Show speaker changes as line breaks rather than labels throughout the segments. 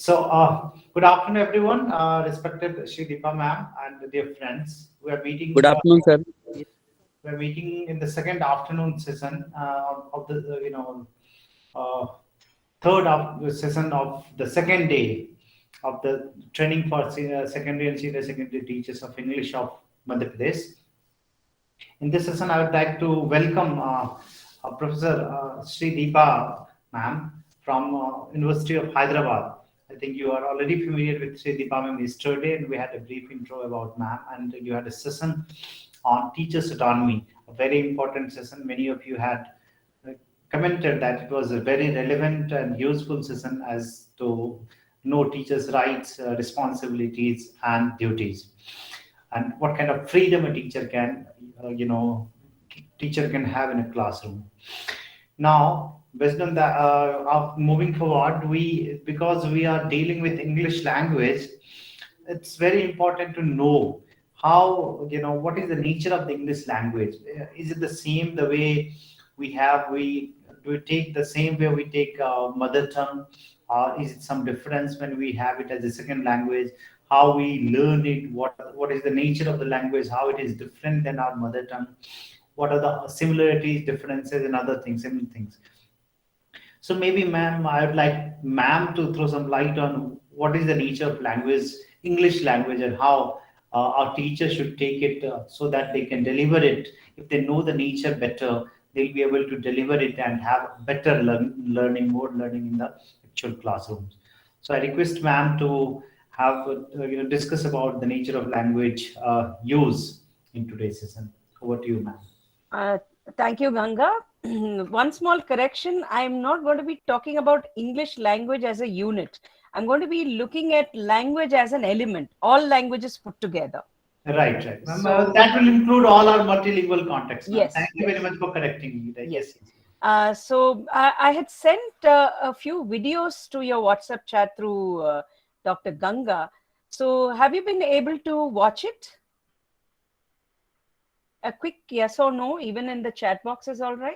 Good afternoon, everyone. Respected Shree Deepa ma'am and dear friends, we are meeting.
Good afternoon, sir.
We're meeting in the second afternoon session of the uh, third session of the second day of the training for secondary and senior secondary teachers of English of Madhya Pradesh. In this session, I would like to welcome Professor Sri Deepa, ma'am, from University of Hyderabad. I think you are already familiar with Sri Deepa ma'am yesterday, and we had a brief intro about ma'am, and you had a session on teachers' autonomy, a very important session. Many of you had uh, commented that it was a very relevant and useful session as to know teachers' rights, responsibilities, and duties, and what kind of freedom a teacher can teacher can have in a classroom. Now, based on that, moving forward, we because we are dealing with English language, it's very important to know how, what is the nature of the English language. Is it the same the way we do we take the same way we take mother tongue, or is it some difference when we have it as a second language? How we learn it, what is the nature of the language, how it is different than our mother tongue, what are the similarities, differences, and other things, similar things. So maybe, ma'am, I would like ma'am to throw some light on what is the nature of language, English language, and how our teachers should take it so that they can deliver it. If they know the nature better, they'll be able to deliver it and have better learning, more learning in the actual classrooms. So I request ma'am to have discuss about the nature of language use in today's session. Over to you, ma'am.
Uh, Thank you, Ganga. One small correction. I'm not going to be talking about English language as a unit. I'm going to be looking at language as an element, all languages put together.
Right, right. Ma'am,
So,
that will include all our multilingual context, ma'am. Thank
yes,
you very
yes,
much for correcting me.
yes.
Yes.
So I had sent a few videos to your WhatsApp chat through Dr. Ganga. So have you been able to watch it? A quick yes or no, even in the chat box is all right.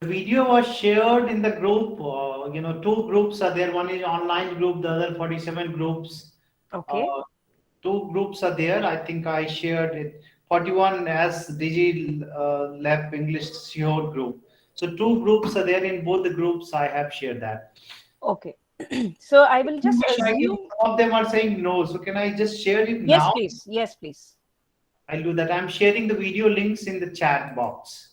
The video was shared in the group. Two groups are there. One is online group, the other 47 groups.
Okay.
Uh, Two groups are there. I think I shared it. 41 as Digi Lab English shared group. So two groups are there. In both the groups, I have shared that.
Okay. So I will just
Some
assume.
of them are saying no. So can I just share it
Yes,
now?
please. Yes, please.
I'll do that. I'm sharing the video links in the chat box.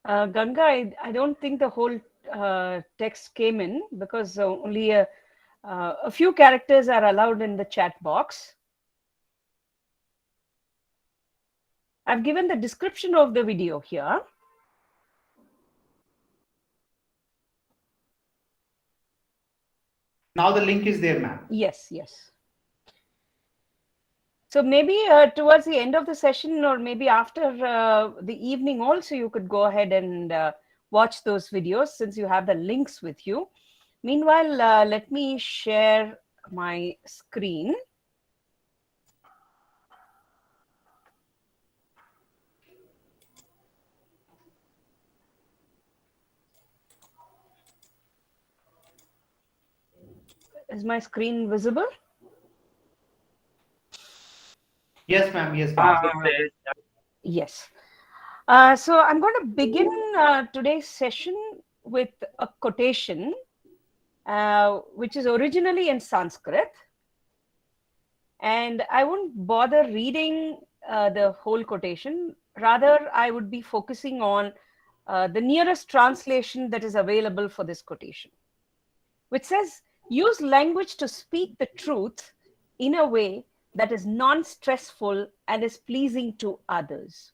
Ganga, I don't think the whole text came in because only a few characters are allowed in the chat box. I've given the description of the video here.
Now the link is there, ma'am.
Yes, yes. So maybe towards the end of the session or maybe after the evening also, you could go ahead and watch those videos since you have the links with you. Meanwhile, let me share my screen. Is my screen visible?
Yes, ma'am. Yes, ma'am.
Yes. So I'm going to begin today's session with a quotation, which is originally in Sanskrit. And I won't bother reading the whole quotation. Rather, I would be focusing on the nearest translation that is available for this quotation, which says, use language to speak the truth in a way that is non-stressful and is pleasing to others.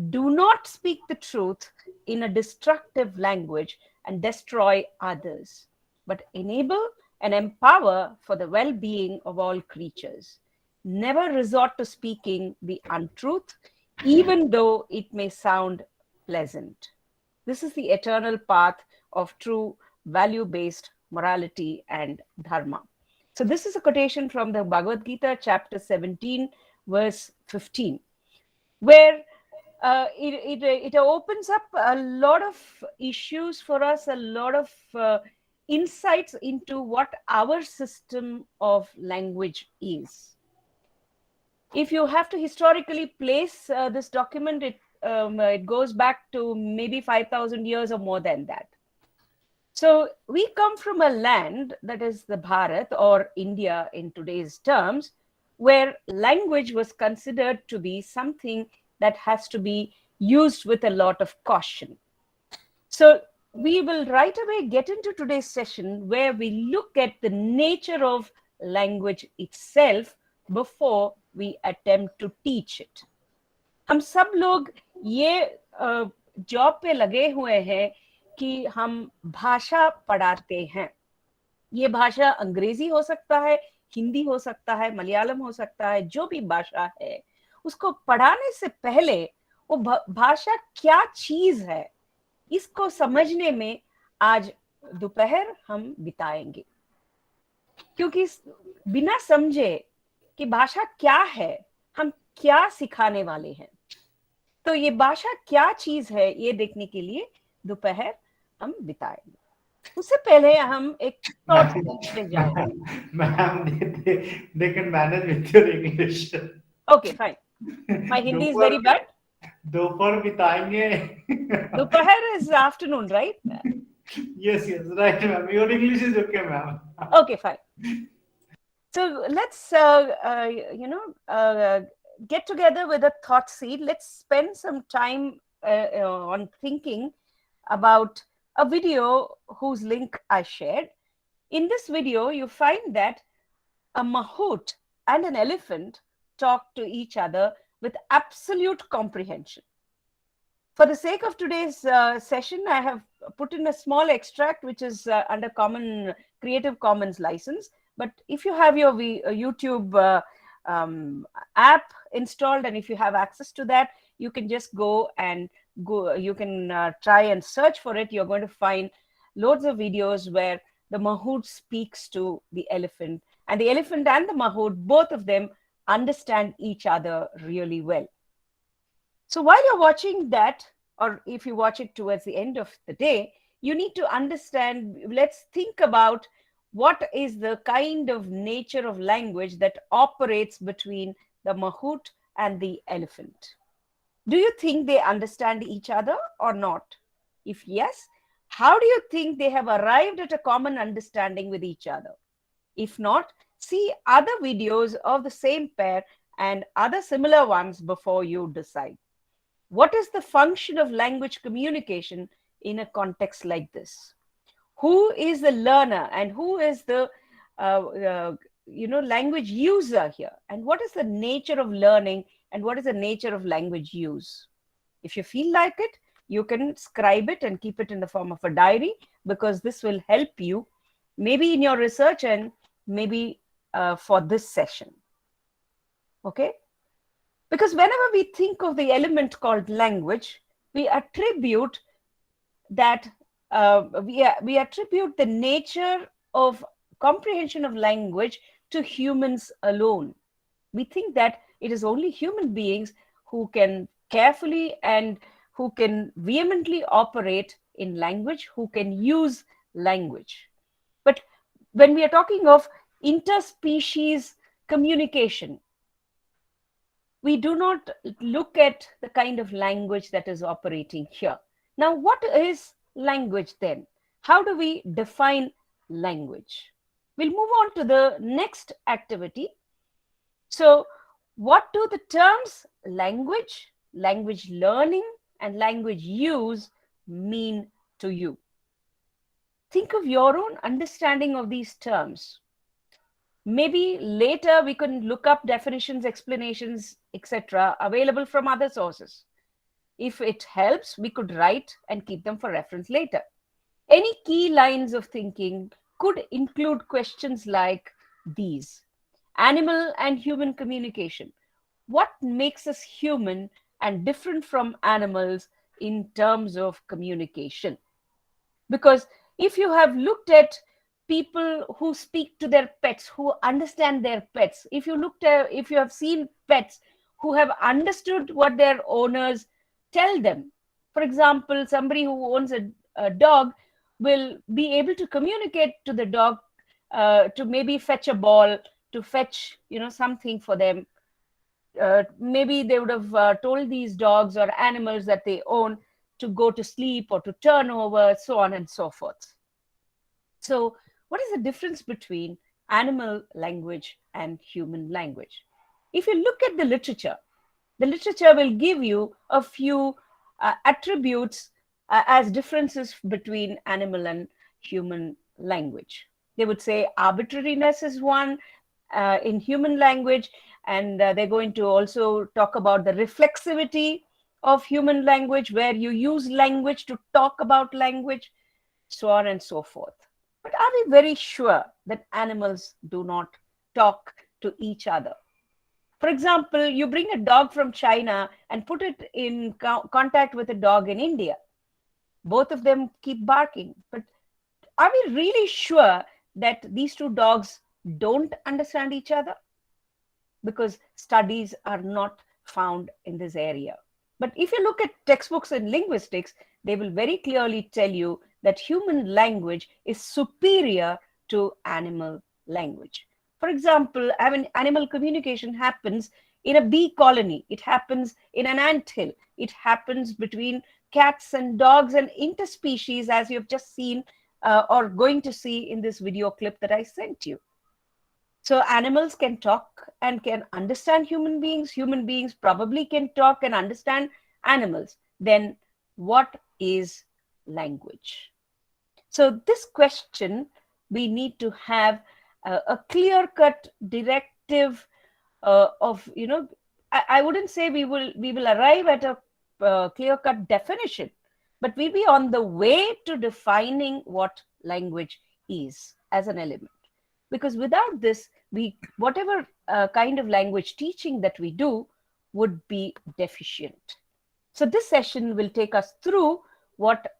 Do not speak the truth in a destructive language and destroy others, but enable and empower for the well-being of all creatures. Never resort to speaking the untruth, even though it may sound pleasant. This is the eternal path of true value-based morality and dharma. So this is a quotation from the Bhagavad Gita, chapter 17, verse 15, where it opens up a lot of issues for us, a lot of insights into what our system of language is. If you have to historically place this document, it goes back to maybe 5,000 years or more than that. So we come from a land that is the Bharat, or India in today's terms, where language was considered to be something that has to be used with a lot of caution. So we will right away get into today's session where we look at the nature of language itself before we attempt to teach it. हम सब लोग ये job पे लगे हुए हैं कि हम भाषा पढ़ाते हैं. ये भाषा अंग्रेजी हो सकता है, हिंदी हो सकता है, मलयालम हो सकता है, जो भी भाषा है, उसको पढ़ाने से पहले वो भाषा क्या चीज है, इसको समझने में आज दोपहर हम बिताएंगे. क्योंकि बिना समझे कि भाषा क्या है, हम क्या सिखाने वाले हैं. तो ये भाषा क्या चीज है, ये देखने के लिए दोपहर हम बिताएंगे. उससे पहले हम एक थॉट पे जाएंगे.
Ma'am, they can manage with your English.
Okay, fine. My Hindi is very bad.
दोपहर बिताएंगे.
दोपहर is afternoon, right?
Yes, right, ma'am. Your English is okay, ma'am.
Okay, fine. So let's, get together with a thought seed. Let's spend some time on thinking about a video whose link I shared. In this video, you find that a mahout and an elephant talk to each other with absolute comprehension. For the sake of today's session, I have put in a small extract which is under Creative Commons license. But if you have your YouTube app installed, and if you have access to that, you can just you can try and search for it. You're going to find loads of videos where the mahout speaks to the elephant, and the elephant and the mahout, both of them understand each other really well. So while you're watching that, or if you watch it towards the end of the day, you need to understand, let's think about what is the kind of nature of language that operates between the mahout and the elephant. Do you think they understand each other or not? If yes, how do you think they have arrived at a common understanding with each other? If not, see other videos of the same pair and other similar ones before you decide. What is the function of language communication in a context like this? Who is the learner and who is the language user here? And what is the nature of learning and what is the nature of language use? If you feel like it, you can scribe it and keep it in the form of a diary, because this will help you maybe in your research and maybe for this session. Okay? Because whenever we think of the element called language, we attribute that we attribute the nature of comprehension of language to humans alone. We think that it is only human beings who can carefully and who can vehemently operate in language, who can use language. But when we are talking of interspecies communication, we do not look at the kind of language that is operating here. Now, what is language then? How do we define language? We'll move on to the next activity. So, what do the terms language, language learning, and language use mean to you? Think of your own understanding of these terms. Maybe later we can look up definitions, explanations, etc., available from other sources. If it helps, we could write and keep them for reference later. Any key lines of thinking could include questions like these: animal and human communication. What makes us human and different from animals in terms of communication? Because if you have looked at people who speak to their pets, who understand their pets, if you have seen pets who have understood what their owners tell them, for example, somebody who owns a dog will be able to communicate to the dog, to maybe fetch a ball, to fetch something for them. Maybe they would have told these dogs or animals that they own to go to sleep or to turn over, so on and so forth. So, what is the difference between animal language and human language? If you look at the literature will give you a few attributes as differences between animal and human language. They would say arbitrariness is one in human language, and they're going to also talk about the reflexivity of human language, where you use language to talk about language, so on and so forth. But are we very sure that animals do not talk to each other? For example, you bring a dog from China and put it in contact with a dog in India. Both of them keep barking. But are we really sure that these two dogs don't understand each other? Because studies are not found in this area. But if you look at textbooks in linguistics, they will very clearly tell you that human language is superior to animal language. For example, animal communication happens in a bee colony, it happens in an ant hill, it happens between cats and dogs and interspecies, as you've just seen or going to see in this video clip that I sent you. So animals can talk and can understand human beings. Human beings probably can talk and understand animals. Then what is language? So this question, we need to have a clear-cut directive of, I wouldn't say we will arrive at a clear-cut definition, but we'll be on the way to defining what language is as an element. Because without this, whatever kind of language teaching that we do would be deficient. So this session will take us through what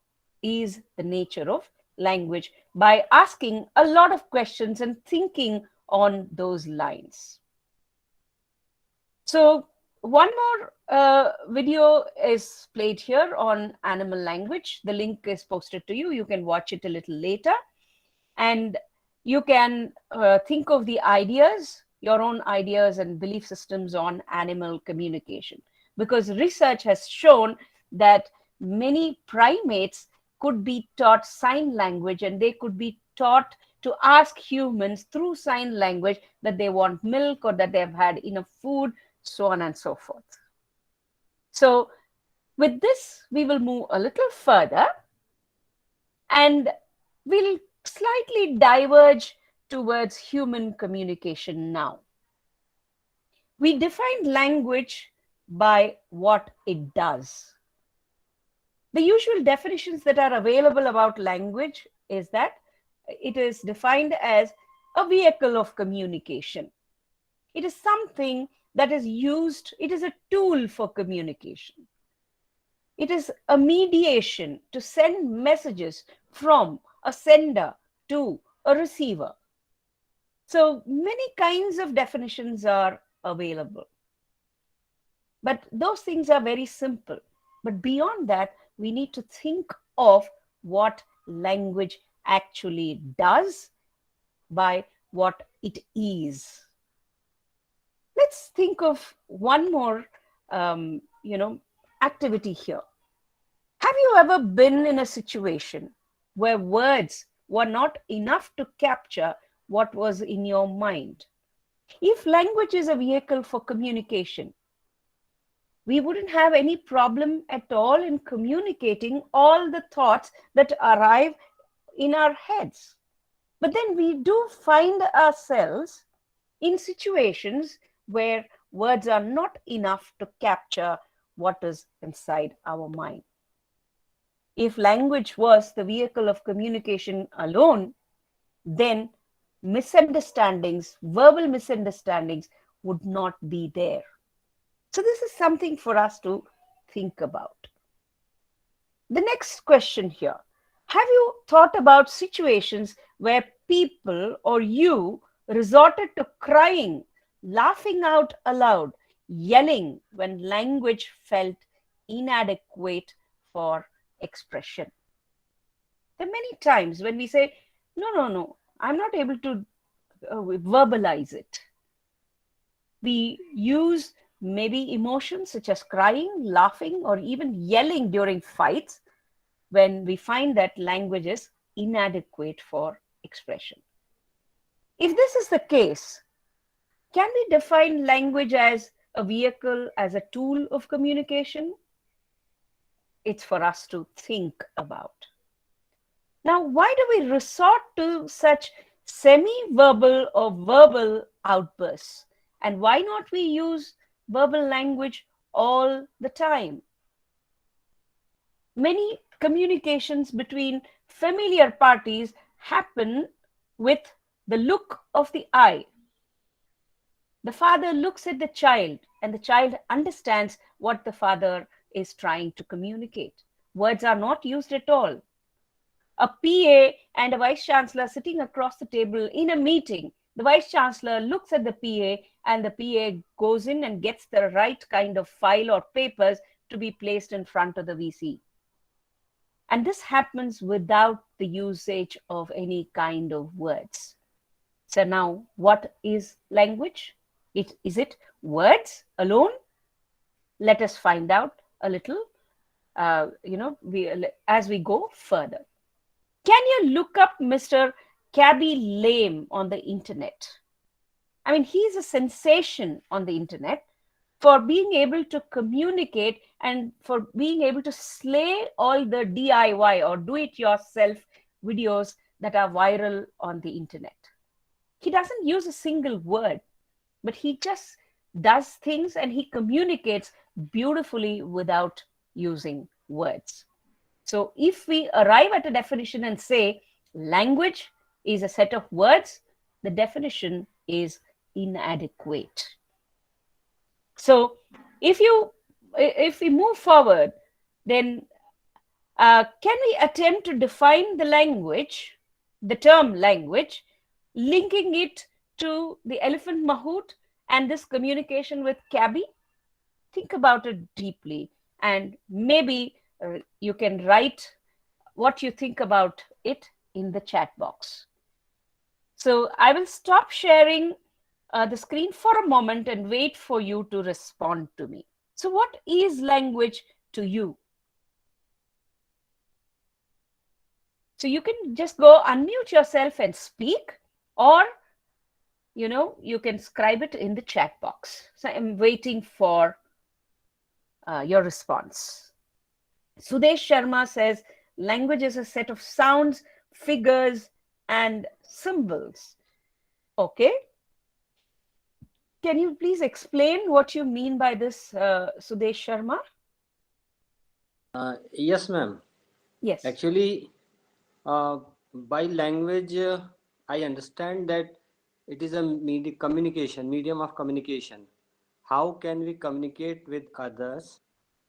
is the nature of language by asking a lot of questions and thinking on those lines. So one more video is played here on animal language. The link is posted to you. You can watch it a little later. And you can think of the ideas, your own ideas and belief systems on animal communication. Because research has shown that many primates could be taught sign language, and they could be taught to ask humans through sign language that they want milk or that they have had enough food, so on and so forth. So with this, we will move a little further and we'll slightly diverge towards human communication now. We define language by what it does. The usual definitions that are available about language is that it is defined as a vehicle of communication. It is something that is used, it is a tool for communication. It is a mediation to send messages from a sender to a receiver. So many kinds of definitions are available. But those things are very simple. But beyond that, we need to think of what language actually does by what it is. Let's think of one more, activity here. Have you ever been in a situation where words were not enough to capture what was in your mind? If language is a vehicle for communication, we wouldn't have any problem at all in communicating all the thoughts that arrive in our heads. But then we do find ourselves in situations where words are not enough to capture what is inside our mind. If language was the vehicle of communication alone, then misunderstandings, verbal misunderstandings, would not be there. So, this is something for us to think about. The next question here: have you thought about situations where people or you resorted to crying, laughing out aloud, yelling when language felt inadequate for expression? There are many times when we say, no, no, no, I'm not able to verbalize it. We use maybe emotions such as crying, laughing, or even yelling during fights when we find that language is inadequate for expression. If this is the case, can we define language as a vehicle, as a tool of communication? It's for us to think about. Now, why do we resort to such semi-verbal or verbal outbursts? And why not we use verbal language all the time? Many communications between familiar parties happen with the look of the eye. The father looks at the child, and the child understands what the father is trying to communicate. Words are not used at all. A PA and a vice chancellor sitting across the table in a meeting, the vice chancellor looks at the PA, and the PA goes in and gets the right kind of file or papers to be placed in front of the VC. And this happens without the usage of any kind of words. So now, what is language? Is it words alone? Let us find out a little, as we go further. Can you look up Mr. Cabby Lame on the internet? I mean, he's a sensation on the internet for being able to communicate and for being able to slay all the DIY or do-it-yourself videos that are viral on the internet. He doesn't use a single word, but he just does things and he communicates beautifully without using words. So if we arrive at a definition and say language is a set of words, the definition is inadequate. So if we move forward, then can we attempt to define the language, the term language, linking it to the elephant mahout and this communication with Cabby? Think about it deeply, and maybe you can write what you think about it in the chat box. So I will stop sharing the screen for a moment and wait for you to respond to me. So what is language to you? So you can just go unmute yourself and speak, or you can scribe it in the chat box. So I'm waiting for your response. Sudesh Sharma says language is a set of sounds, figures, and symbols. Okay. Can you please explain what you mean by this, Sudesh Sharma?
Yes, ma'am.
Yes.
Actually, by language, I understand that it is a medium of communication. How can we communicate with others?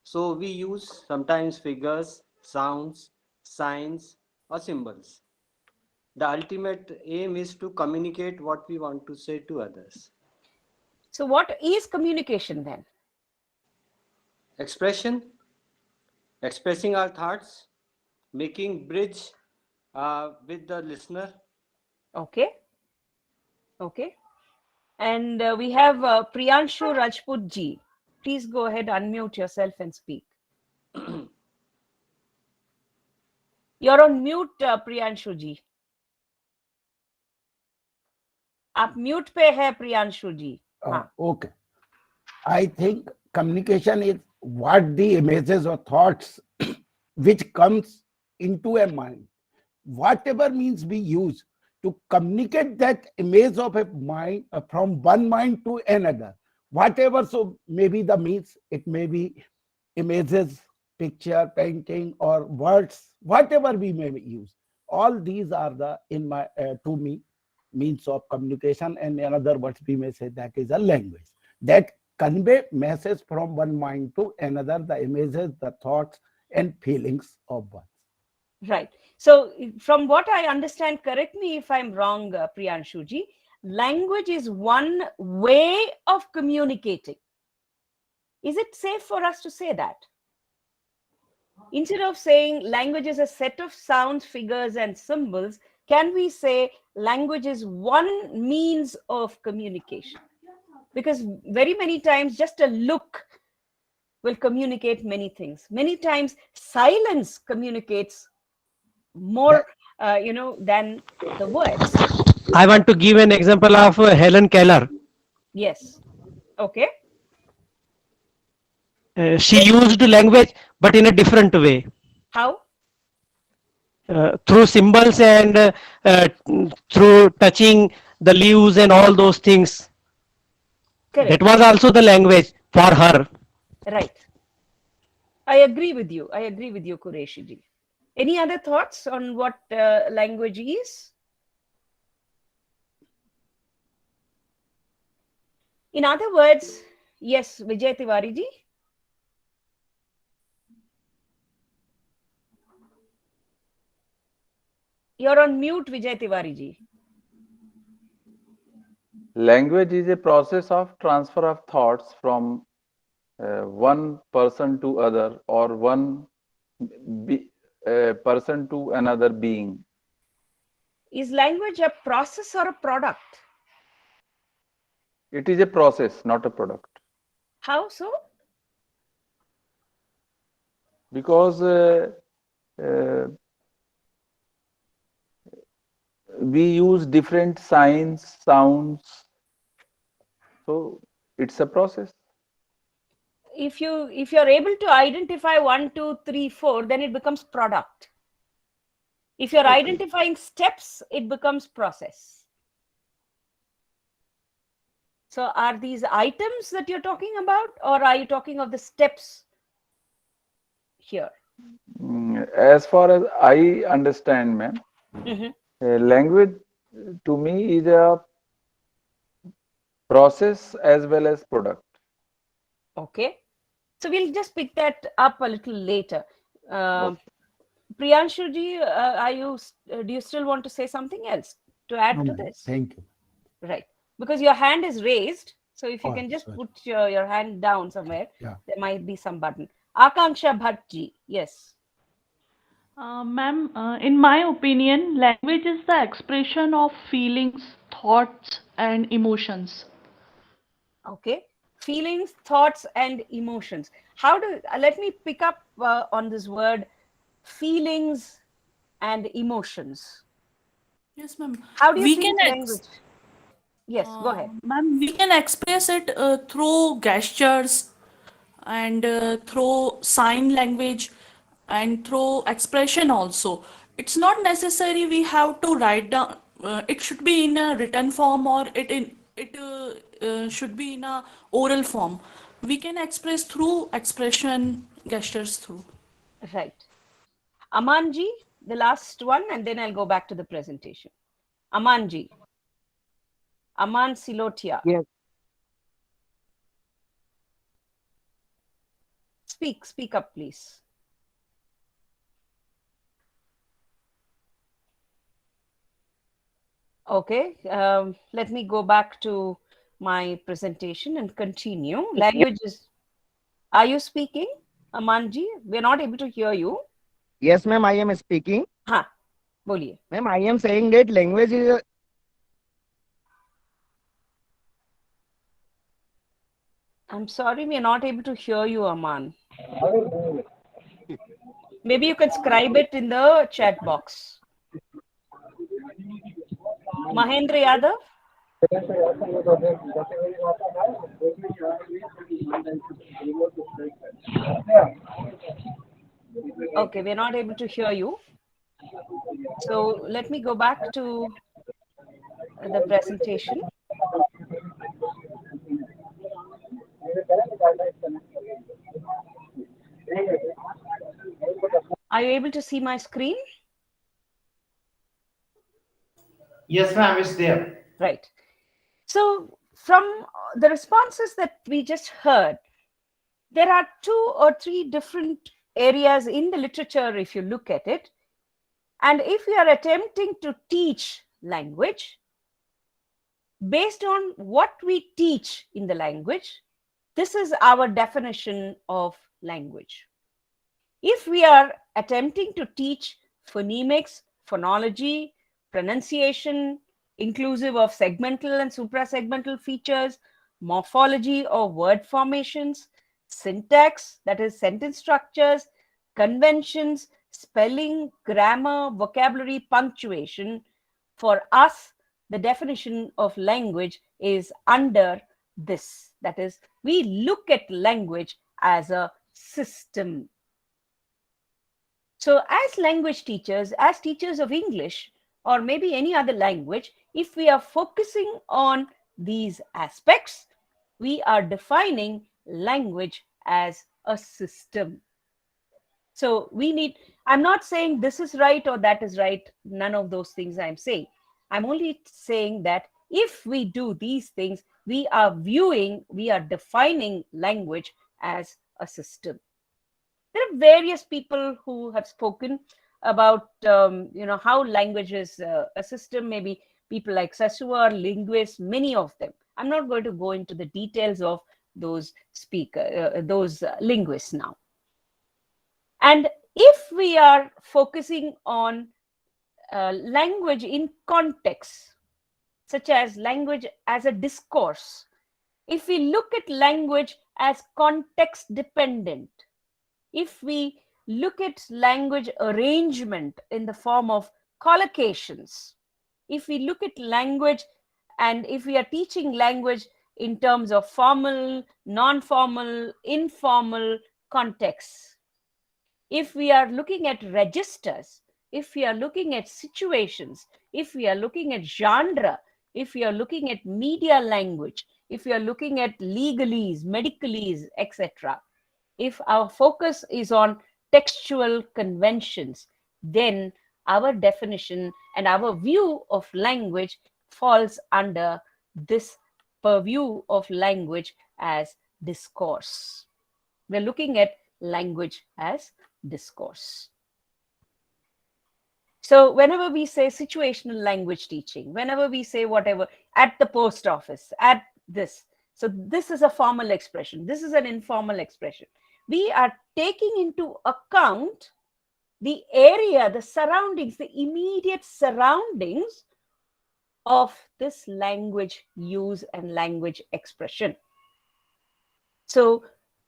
So we use sometimes figures, sounds, signs, or symbols. The ultimate aim is to communicate what we want to say to others.
So what is communication then?
Expression, expressing our thoughts, making bridge with the listener.
Okay. Okay. And we have Priyanshu Rajput ji. Please go ahead, unmute yourself and speak. You're on mute, Priyanshu ji. आप mute पे है प्रियांशु जी.
Okay. I think communication is what the images or thoughts which comes into a mind, whatever means we use to communicate that image of a mind from one mind to another, whatever. So maybe the means, it may be images, picture, painting, or words, whatever we may use. All these are the, in my to me, means of communication, and in other words, we may say that is a language that convey message from one mind to another, the images, the thoughts, and feelings of one.
Right. So, from what I understand, correct me if I'm wrong, Priyanshuji, language is one way of communicating. Is it safe for us to say that? Instead of saying language is a set of sounds, figures, and symbols, can we say language is one means of communication? Because very many times just a look will communicate many things. Many times silence communicates more, than the words.
I want to give an example of Helen Keller.
Yes. Okay.
She used language, but in a different way,
How?
through symbols and through touching the leaves and all those things.
Correct.
That was also the language for her.
Right. I agree with you. I agree with you, Qureshi. Any other thoughts on what language is? In other words, yes, Vijay Tiwari ji. You're on mute, Vijay Tiwari ji.
Language is a process of transfer of thoughts from one person to other, or one person to another being.
Is language a process or a product?
It is a process, not a product.
How so?
Because we use different signs, sounds, so it's a process.
If you're able to identify 1, 2, 3, 4, then it becomes product. If you're
Okay.
identifying steps, it becomes process. So are these items that you're talking about, or are you talking of the steps here?
As far as I understand, ma'am,
Mhm.
language to me is a process as well as product.
Okay. So we'll just pick that up a little later.
Okay.
Priyanshu ji, do you still want to say something else to add
No,
to
ma'am.
this?
Thank you.
Right. Because your hand is raised. So if you
Oh,
can just
sorry.
put your hand down somewhere,
Yeah.
there might be some button. Akanksha Bhatt ji, yes.
Ma'am, in my opinion, language is the expression of feelings, thoughts, and emotions.
Okay. Feelings, thoughts, and emotions. Let me pick up on this word feelings and emotions.
Yes, ma'am.
How do you
We can
think language? Yes, go ahead.
ma'am, we can express it through gestures and through sign language and through expression also. It's not necessary we have to write down. It should be in a written form, or it should be in a oral form. We can express through expression, gestures through.
Right. Amanji, the last one, and then I'll go back to the presentation. Amanji. Aman Silotia.
Yes,
Speak up, please. Okay, let me go back to my presentation and continue. Languages. Are you speaking, Amanji? We're not able to hear you.
yes, ma'am, I am speaking.
हाँ, बोलिए.
Ma'am, I am saying that language is a,
I'm sorry, we're not able to hear you, Aman. Maybe you can scribe it in the chat box. Mahendra Yadav? Okay, we're not able to hear you. So let me go back to the presentation. Are you able to see my screen?
Yes, ma'am, it's there.
Right. So from the responses that we just heard, there are 2 or 3 different areas in the literature if you look at it. And if we are attempting to teach language, based on what we teach in the language, this is our definition of language. If we are attempting to teach phonemics, phonology, pronunciation, inclusive of segmental and suprasegmental features, morphology or word formations, syntax, that is sentence structures, conventions, spelling, grammar, vocabulary, punctuation, for us, the definition of language is under this. That is, we look at language as a system. So as language teachers, as teachers of English, or maybe any other language, if we are focusing on these aspects, we are defining language as a system. So we need, I'm not saying this is right or that is right. None of those things I'm saying. I'm only saying that if we do these things, we are defining language as a system. There are various people who have spoken about, how language is a system, maybe people like Sasua, linguists, many of them. I'm not going to go into the details of those linguists now. And if we are focusing on language in context, such as language as a discourse, if we look at language as context dependent, if we look at language arrangement in the form of collocations, if we look at language and if we are teaching language in terms of formal, non-formal, informal contexts, if we are looking at registers, if we are looking at situations, if we are looking at genre, if we are looking at media language, if we are looking at legalese, medicalese, etc., if our focus is on textual conventions, then our definition and our view of language falls under this purview of language as discourse. We're looking at language as discourse. So whenever we say situational language teaching, whenever we say whatever, at the post office, at this, so this is a formal expression, this is an informal expression. We are taking into account the area, the surroundings, the immediate surroundings of this language use and language expression. So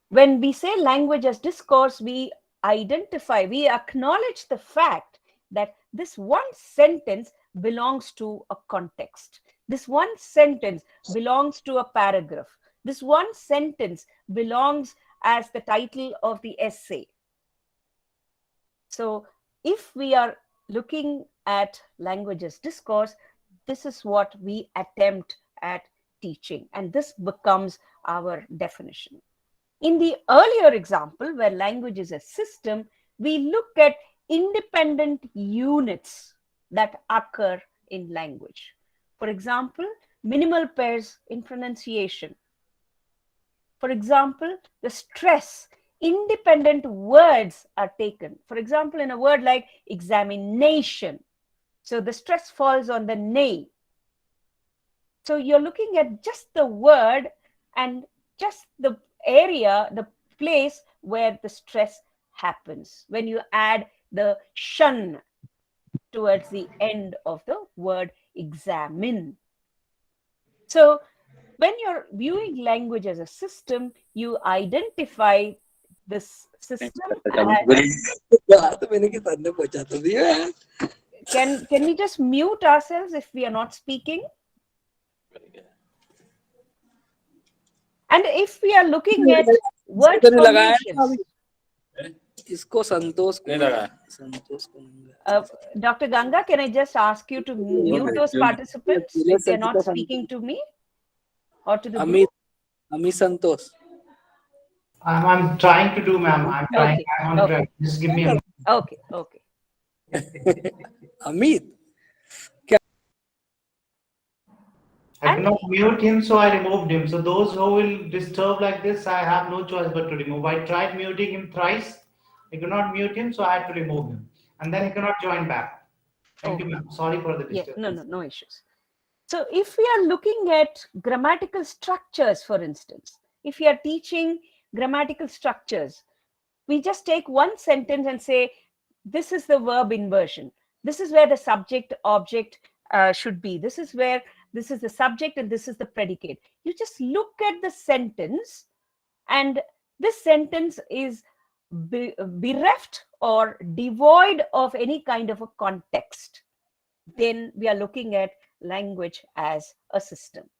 when we say language as discourse, we identify, we acknowledge the fact that this one sentence belongs to a context. This one sentence belongs to a paragraph. This one sentence belongs as the title of the essay. So if we are looking at language as discourse, this is what we attempt at teaching, and this becomes our definition. In the earlier example, where language is a system, we look at independent units that occur in language. For example, minimal pairs in pronunciation. For example, the stress, independent words are taken. For example, in a word like examination, so the stress falls on the nay. So you're looking at just the word and just the area, the place where the stress happens. When you add the shun towards the end of the word examine. So when you're viewing language as a system, you identify this system as... Can we just mute ourselves if we are not speaking? And if we are looking at word formations, Dr. Ganga, can I just ask you to mute those participants if they're not speaking to me or to the group?
I'm trying to do, ma'am. I'm trying.
Okay.
I'm on track. Just give me a minute.
Okay, okay.
Amit,
I could not mute him, so I removed him. So those who will disturb like this, I have no choice but to remove. I tried muting him thrice. I could not mute him, so I had to remove him. And then he cannot join back. Thank you,
Okay.
ma'am. Sorry for the
Yeah,
disturbance.
no issues. So if we are looking at grammatical structures, for instance, if we are teaching grammatical structures, we just take one sentence and say, this is the verb inversion. This is where the subject object should be. This is where this is the subject and this is the predicate. You just look at the sentence, and this sentence is bereft or devoid of any kind of a context. Then we are looking at language as a system.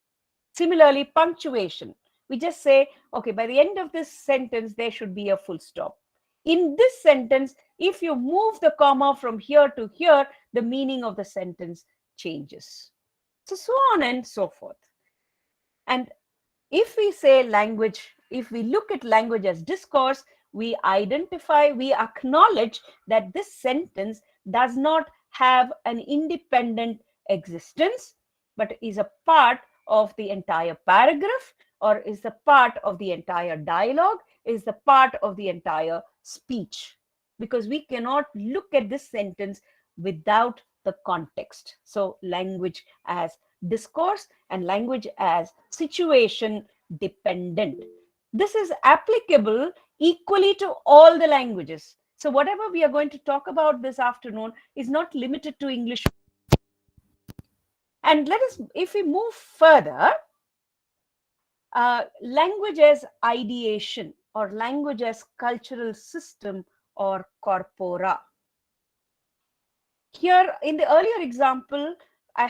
Similarly, punctuation. We just say, okay, by the end of this sentence, there should be a full stop. In this sentence, if you move the comma from here to here, the meaning of the sentence changes. So on and so forth. And if we say language, if we look at language as discourse, we identify, we acknowledge that this sentence does not have an independent existence, but is a part of the entire paragraph, or is the part of the entire dialogue, is the part of the entire speech, because we cannot look at this sentence without the context. So language as discourse and language as situation dependent. This is applicable equally to all the languages. So whatever we are going to talk about this afternoon is not limited to English. And let us, if we move further, language as ideation, or language as cultural system or corpora. Here in the earlier example, I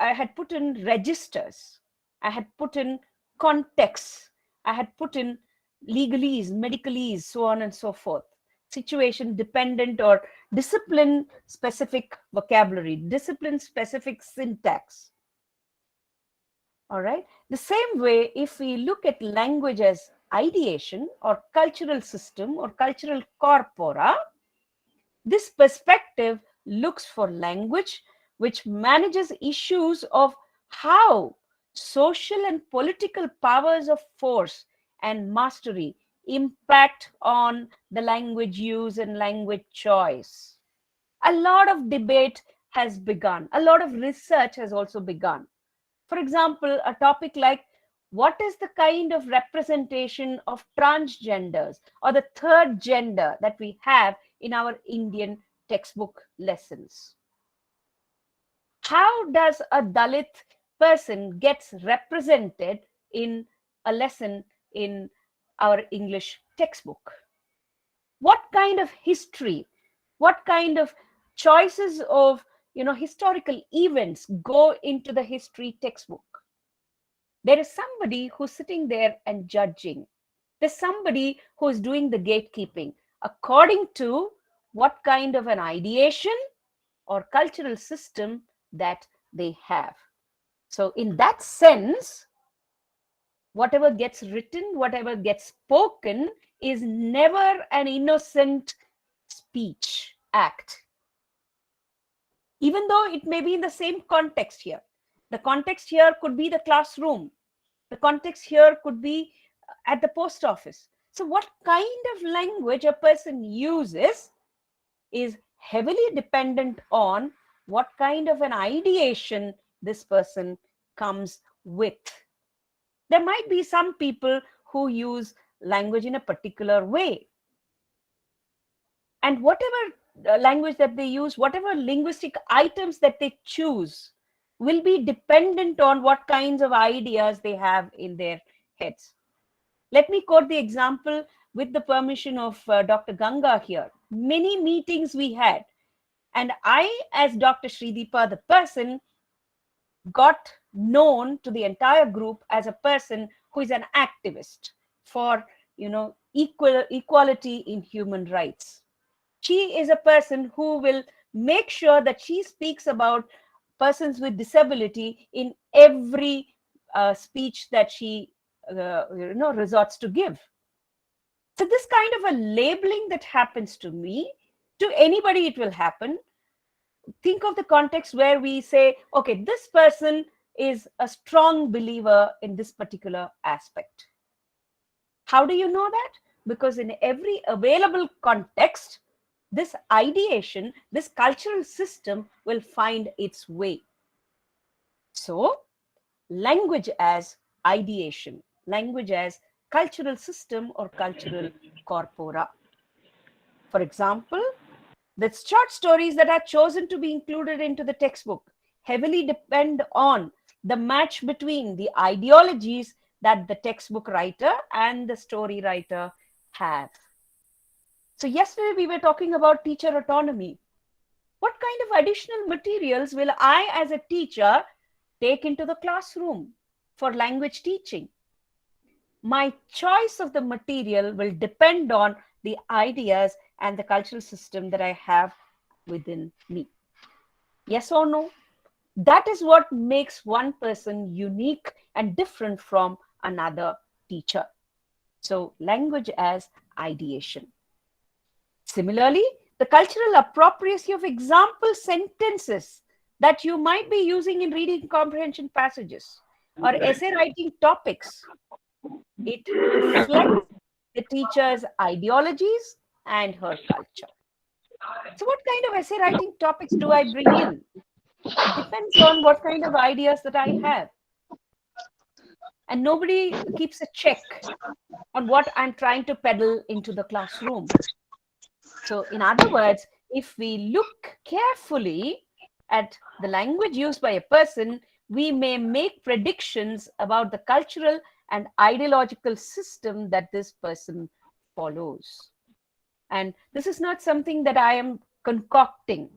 had put in registers, I had put in context, I had put in legalese, medicalese, so on and so forth. Situation dependent or discipline specific vocabulary, discipline specific syntax. All right. The same way, if we look at language as ideation or cultural system or cultural corpora, this perspective looks for language which manages issues of how social and political powers of force and mastery impact on the language use and language choice. A lot of debate has begun. A lot of research has also begun. For example, a topic like what is the kind of representation of transgenders or the third gender that we have in our Indian textbook lessons? How does a Dalit person gets represented in a lesson in our English textbook? What kind of history, what kind of choices of historical events go into the history textbook? There is somebody who's sitting there and judging. There's somebody who is doing the gatekeeping according to what kind of an ideation or cultural system that they have. So in that sense, whatever gets written, whatever gets spoken is never an innocent speech act. Even though it may be in the same context here. The context here could be the classroom. The context here could be at the post office. So what kind of language a person uses is heavily dependent on what kind of an ideation this person comes with. There might be some people who use language in a particular way. And whatever language that they use, whatever linguistic items that they choose, will be dependent on what kinds of ideas they have in their heads. Let me quote the example with the permission of Dr. Ganga here. Many meetings we had, and I, as Dr. Shree Deepa, the person, got known to the entire group as a person who is an activist for equality in human rights. She is a person who will make sure that she speaks about persons with disability in every speech that she resorts to give. So this kind of a labeling that happens to me To anybody, it will happen. Think of the context where we say, okay, this person is a strong believer in this particular aspect. How do you know that? Because in every available context, this ideation, this cultural system will find its way. So, language as ideation, language as cultural system or cultural corpora. For example, the short stories that are chosen to be included into the textbook heavily depend on the match between the ideologies that the textbook writer and the story writer have. So yesterday we were talking about teacher autonomy. What kind of additional materials will I as a teacher take into the classroom for language teaching? My choice of the material will depend on the ideas and the cultural system that I have within me. Yes or no? That is what makes one person unique and different from another teacher. So, language as ideation. Similarly, the cultural appropriacy of example sentences that you might be using in reading comprehension passages or essay writing topics, it reflects the teacher's ideologies and her culture. So what kind of essay writing topics do I bring in? It depends on what kind of ideas that I have. And nobody keeps a check on what I'm trying to peddle into the classroom. So in other words, if we look carefully at the language used by a person, we may make predictions about the cultural and ideological system that this person follows. And this is not something that I am concocting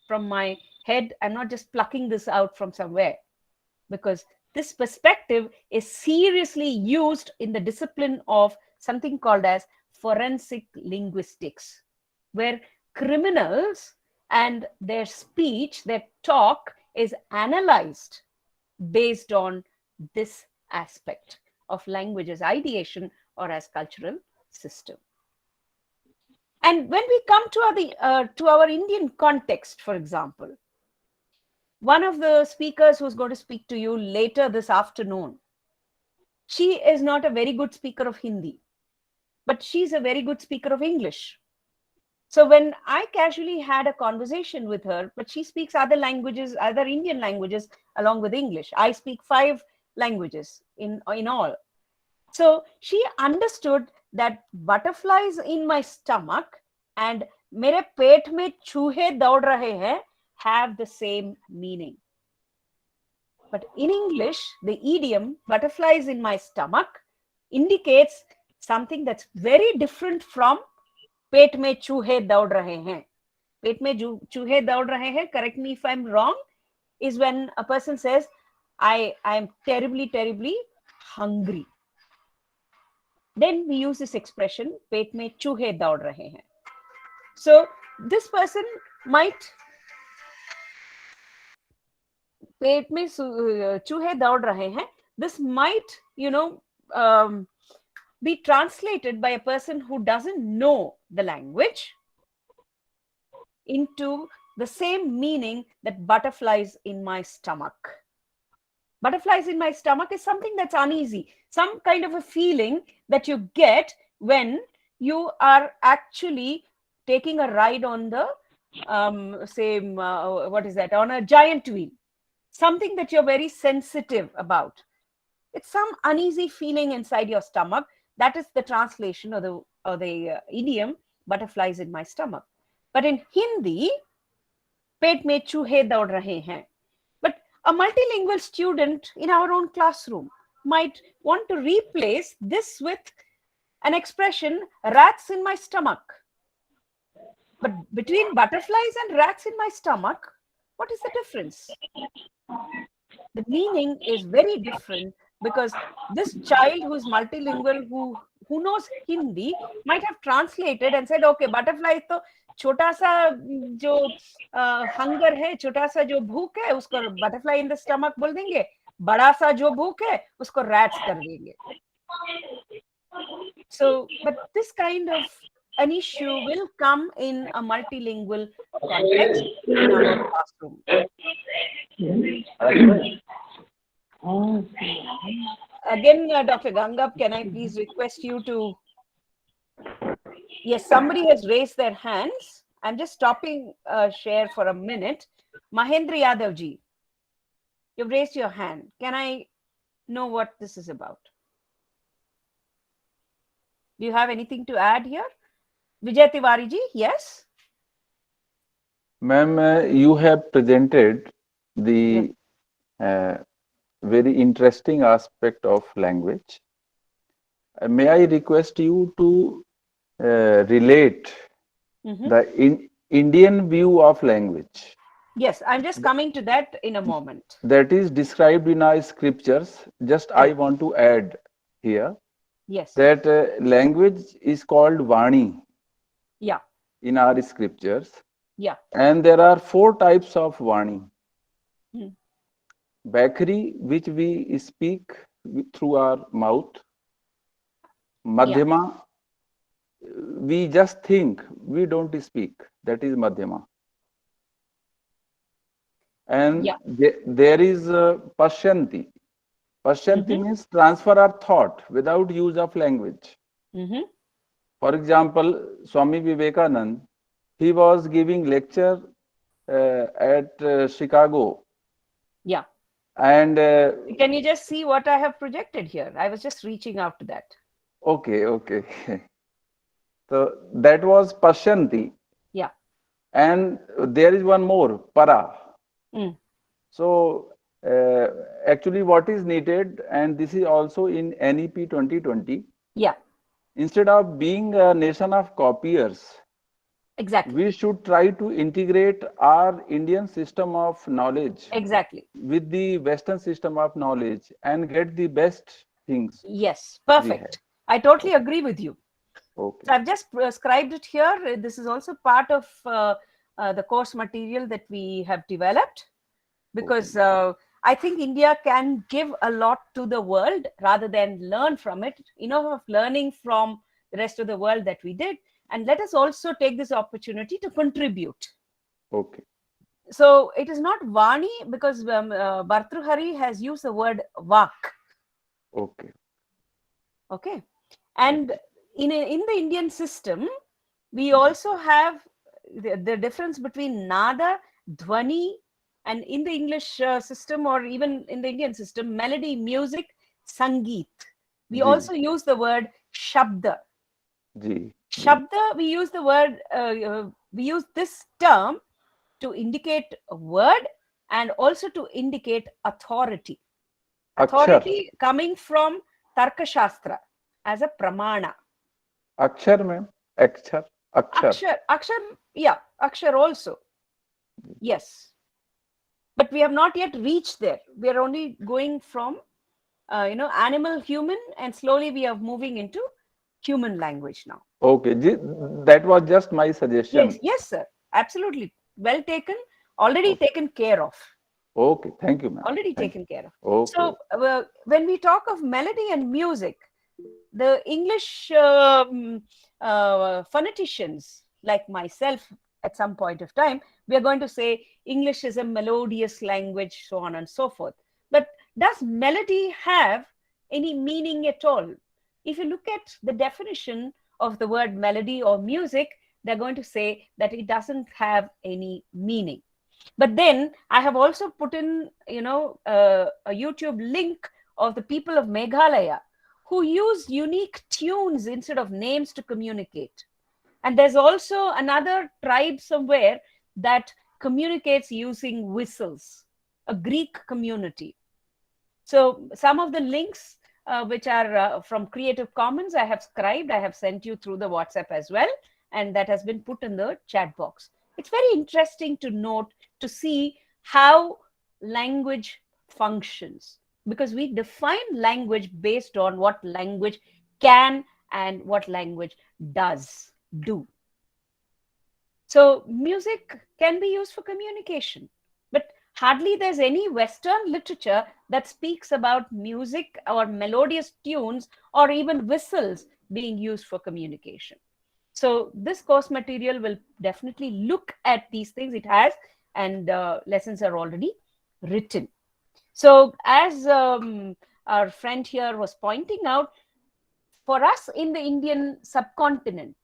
from my head. I'm not just plucking this out from somewhere, because this perspective is seriously used in the discipline of something called as forensic linguistics, where criminals and their speech, their talk is analyzed based on this aspect of language as ideation or as cultural system. And when we come to our Indian context, for example, one of the speakers who's going to speak to you later this afternoon, she is not a very good speaker of Hindi, but she's a very good speaker of English. So when I casually had a conversation with her, but she speaks other languages, other Indian languages along with English. I speak 5 languages in all. So she understood that butterflies in my stomach and mere pet mein choohe daud rahe hain have the same meaning. But in English, the idiom butterflies in my stomach indicates something that's very different from पेट में चूहे दौड़ रहे हैं. पेट में चूहे दौड़ रहे हैं, correct me if I'm wrong, is when a person says, I am terribly hungry. Then we use this expression, पेट में चूहे दौड़ रहे हैं. So this person might, पेट में चूहे दौड़ रहे हैं, this might, be translated by a person who doesn't know the language into the same meaning that butterflies in my stomach. Butterflies in my stomach is something that's uneasy, some kind of a feeling that you get when you are actually taking a ride on the, on a giant wheel, something that you're very sensitive about. It's some uneasy feeling inside your stomach. That is the translation or the idiom, butterflies in my stomach. But in Hindi, पेट में चूहे दौड़ रहे हैं. But a multilingual student in our own classroom might want to replace this with an expression, rats in my stomach. But between butterflies and rats in my stomach, what is the difference? The meaning is very different, because this child who is multilingual, who knows Hindi, might have translated and said, okay, butterfly to छोटा सा जो hunger है, छोटा सा जो भूख है, उसको butterfly in the stomach बोल देंगे, बड़ा सा जो भूख है, उसको rats कर देंगे. So, but this kind of an issue will come in a multilingual context in our classroom. Again, Dr. Gangap, can I please request you to... Yes, somebody has raised their hands. I'm just stopping share for a minute. Mahendra Yadavji, you've raised your hand. Can I know what this is about? Do you have anything to add here? Vijay Tiwari ji, yes?
Ma'am, you have presented the very interesting aspect of language. May I request you to relate the Indian view of language?
Yes, I'm just coming to that in a moment.
That is described in our scriptures. Just I want to add here
Yes.
that language is called Vani.
Yeah.
In our scriptures.
Yeah.
And there are 4 types of Vani.
Hmm.
Bakri, which we speak through our mouth. Madhyama, we just think, we don't speak. That is Madhyama. And there is Pashyanti. Pashyanti means transfer of thought without use of language. For example, Swami Vivekanand, he was giving lecture at Chicago.
Yeah.
And
can you just see what I have projected here? I was just reaching out to that.
Okay, okay. So that was Pashyanti.
Yeah.
And there is one more, Para. So actually what is needed, and this is also in NEP 2020.
Yeah.
Instead of being a nation of copiers,
exactly,
we should try to integrate our Indian system of knowledge
exactly
with the Western system of knowledge and get the best things.
Yes, perfect. I totally agree with you.
Okay.
So I've just prescribed it here. This is also part of the course material that we have developed, because I think India can give a lot to the world rather than learn from it. Enough of learning from the rest of the world that we did. And let us also take this opportunity to contribute.
Okay.
So it is not Vani, because Bhartruhari has used the word Vak.
Okay.
Okay. And in the Indian system, we also have the difference between Nada, Dhvani, and in the English system, or even in the Indian system, melody, music, Sangeet. We also use the word Shabda. Shabda, we use the word, we use this term to indicate a word and also to indicate authority. Authority coming from Tarka Shastra as a pramana.
Akshar, ma'am. Akshar.
Akshar. Akshar, yeah. Akshar also. Yes. But we have not yet reached there. We are only going from, animal, human, and slowly we are moving into human language now.
Okay. That was just my suggestion.
Yes, yes, sir. Absolutely. Well taken. Already taken care of.
Okay. Thank you, ma'am.
Already taken care of.
Okay.
So when we talk of melody and music, the English phoneticians like myself at some point of time, we are going to say English is a melodious language, so on and so forth. But does melody have any meaning at all? If you look at the definition of the word melody or music, they're going to say that it doesn't have any meaning. But then I have also put in, a YouTube link of the people of Meghalaya who use unique tunes instead of names to communicate. And there's also another tribe somewhere that communicates using whistles, a Greek community. So some of the links which are from Creative Commons, I have scribed, I have sent you through the WhatsApp as well. And that has been put in the chat box. It's very interesting to note, to see how language functions, because we define language based on what language can and what language does do. So music can be used for communication, but hardly there's any Western literature that speaks about music or melodious tunes or even whistles being used for communication. So this course material will definitely look at these things. It has, and lessons are already written. So as our friend here was pointing out, for us in the Indian subcontinent,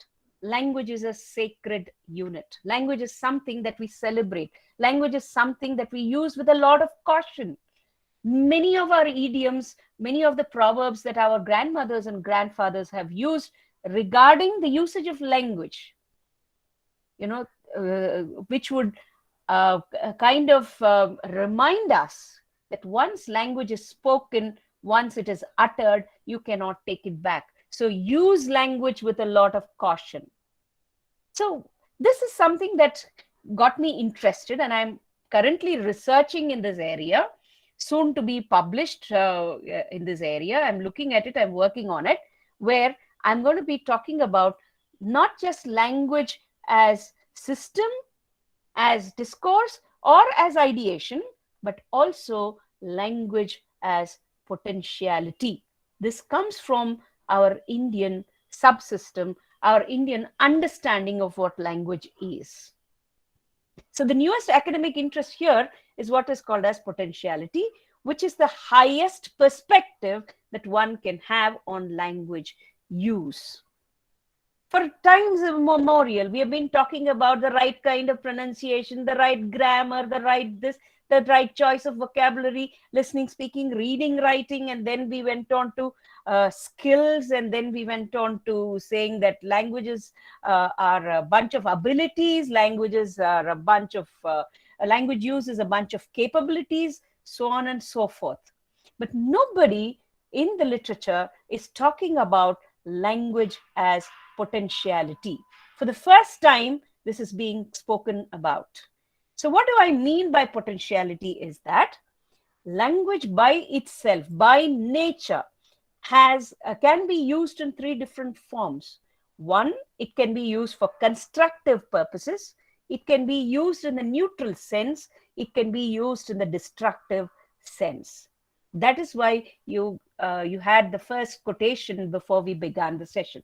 language is a sacred unit. Language is something that we celebrate. Language is something that we use with a lot of caution. Many of our idioms, many of the proverbs that our grandmothers and grandfathers have used regarding the usage of language, which would kind of remind us that once language is spoken, once it is uttered, you cannot take it back. So use language with a lot of caution. So this is something that got me interested, and I'm currently researching in this area, soon to be published in this area. I'm looking at it, I'm working on it, where I'm going to be talking about not just language as system, as discourse, or as ideation, but also language as potentiality. This comes from our Indian subsystem, our Indian understanding of what language is. So the newest academic interest here is what is called as potentiality, which is the highest perspective that one can have on language use. For times immemorial, we have been talking about the right kind of pronunciation, the right grammar, the right choice of vocabulary, listening, speaking, reading, writing, and then we went on to skills, and then we went on to saying that languages are a bunch of abilities, languages are a bunch of, language use is a bunch of capabilities, so on and so forth. But nobody in the literature is talking about language as potentiality. For the first time, this is being spoken about. So what do I mean by potentiality is that language by itself, by nature, can be used in three different forms. One, it can be used for constructive purposes. It can be used in the neutral sense. It can be used in the destructive sense. That is why you had the first quotation before we began the session.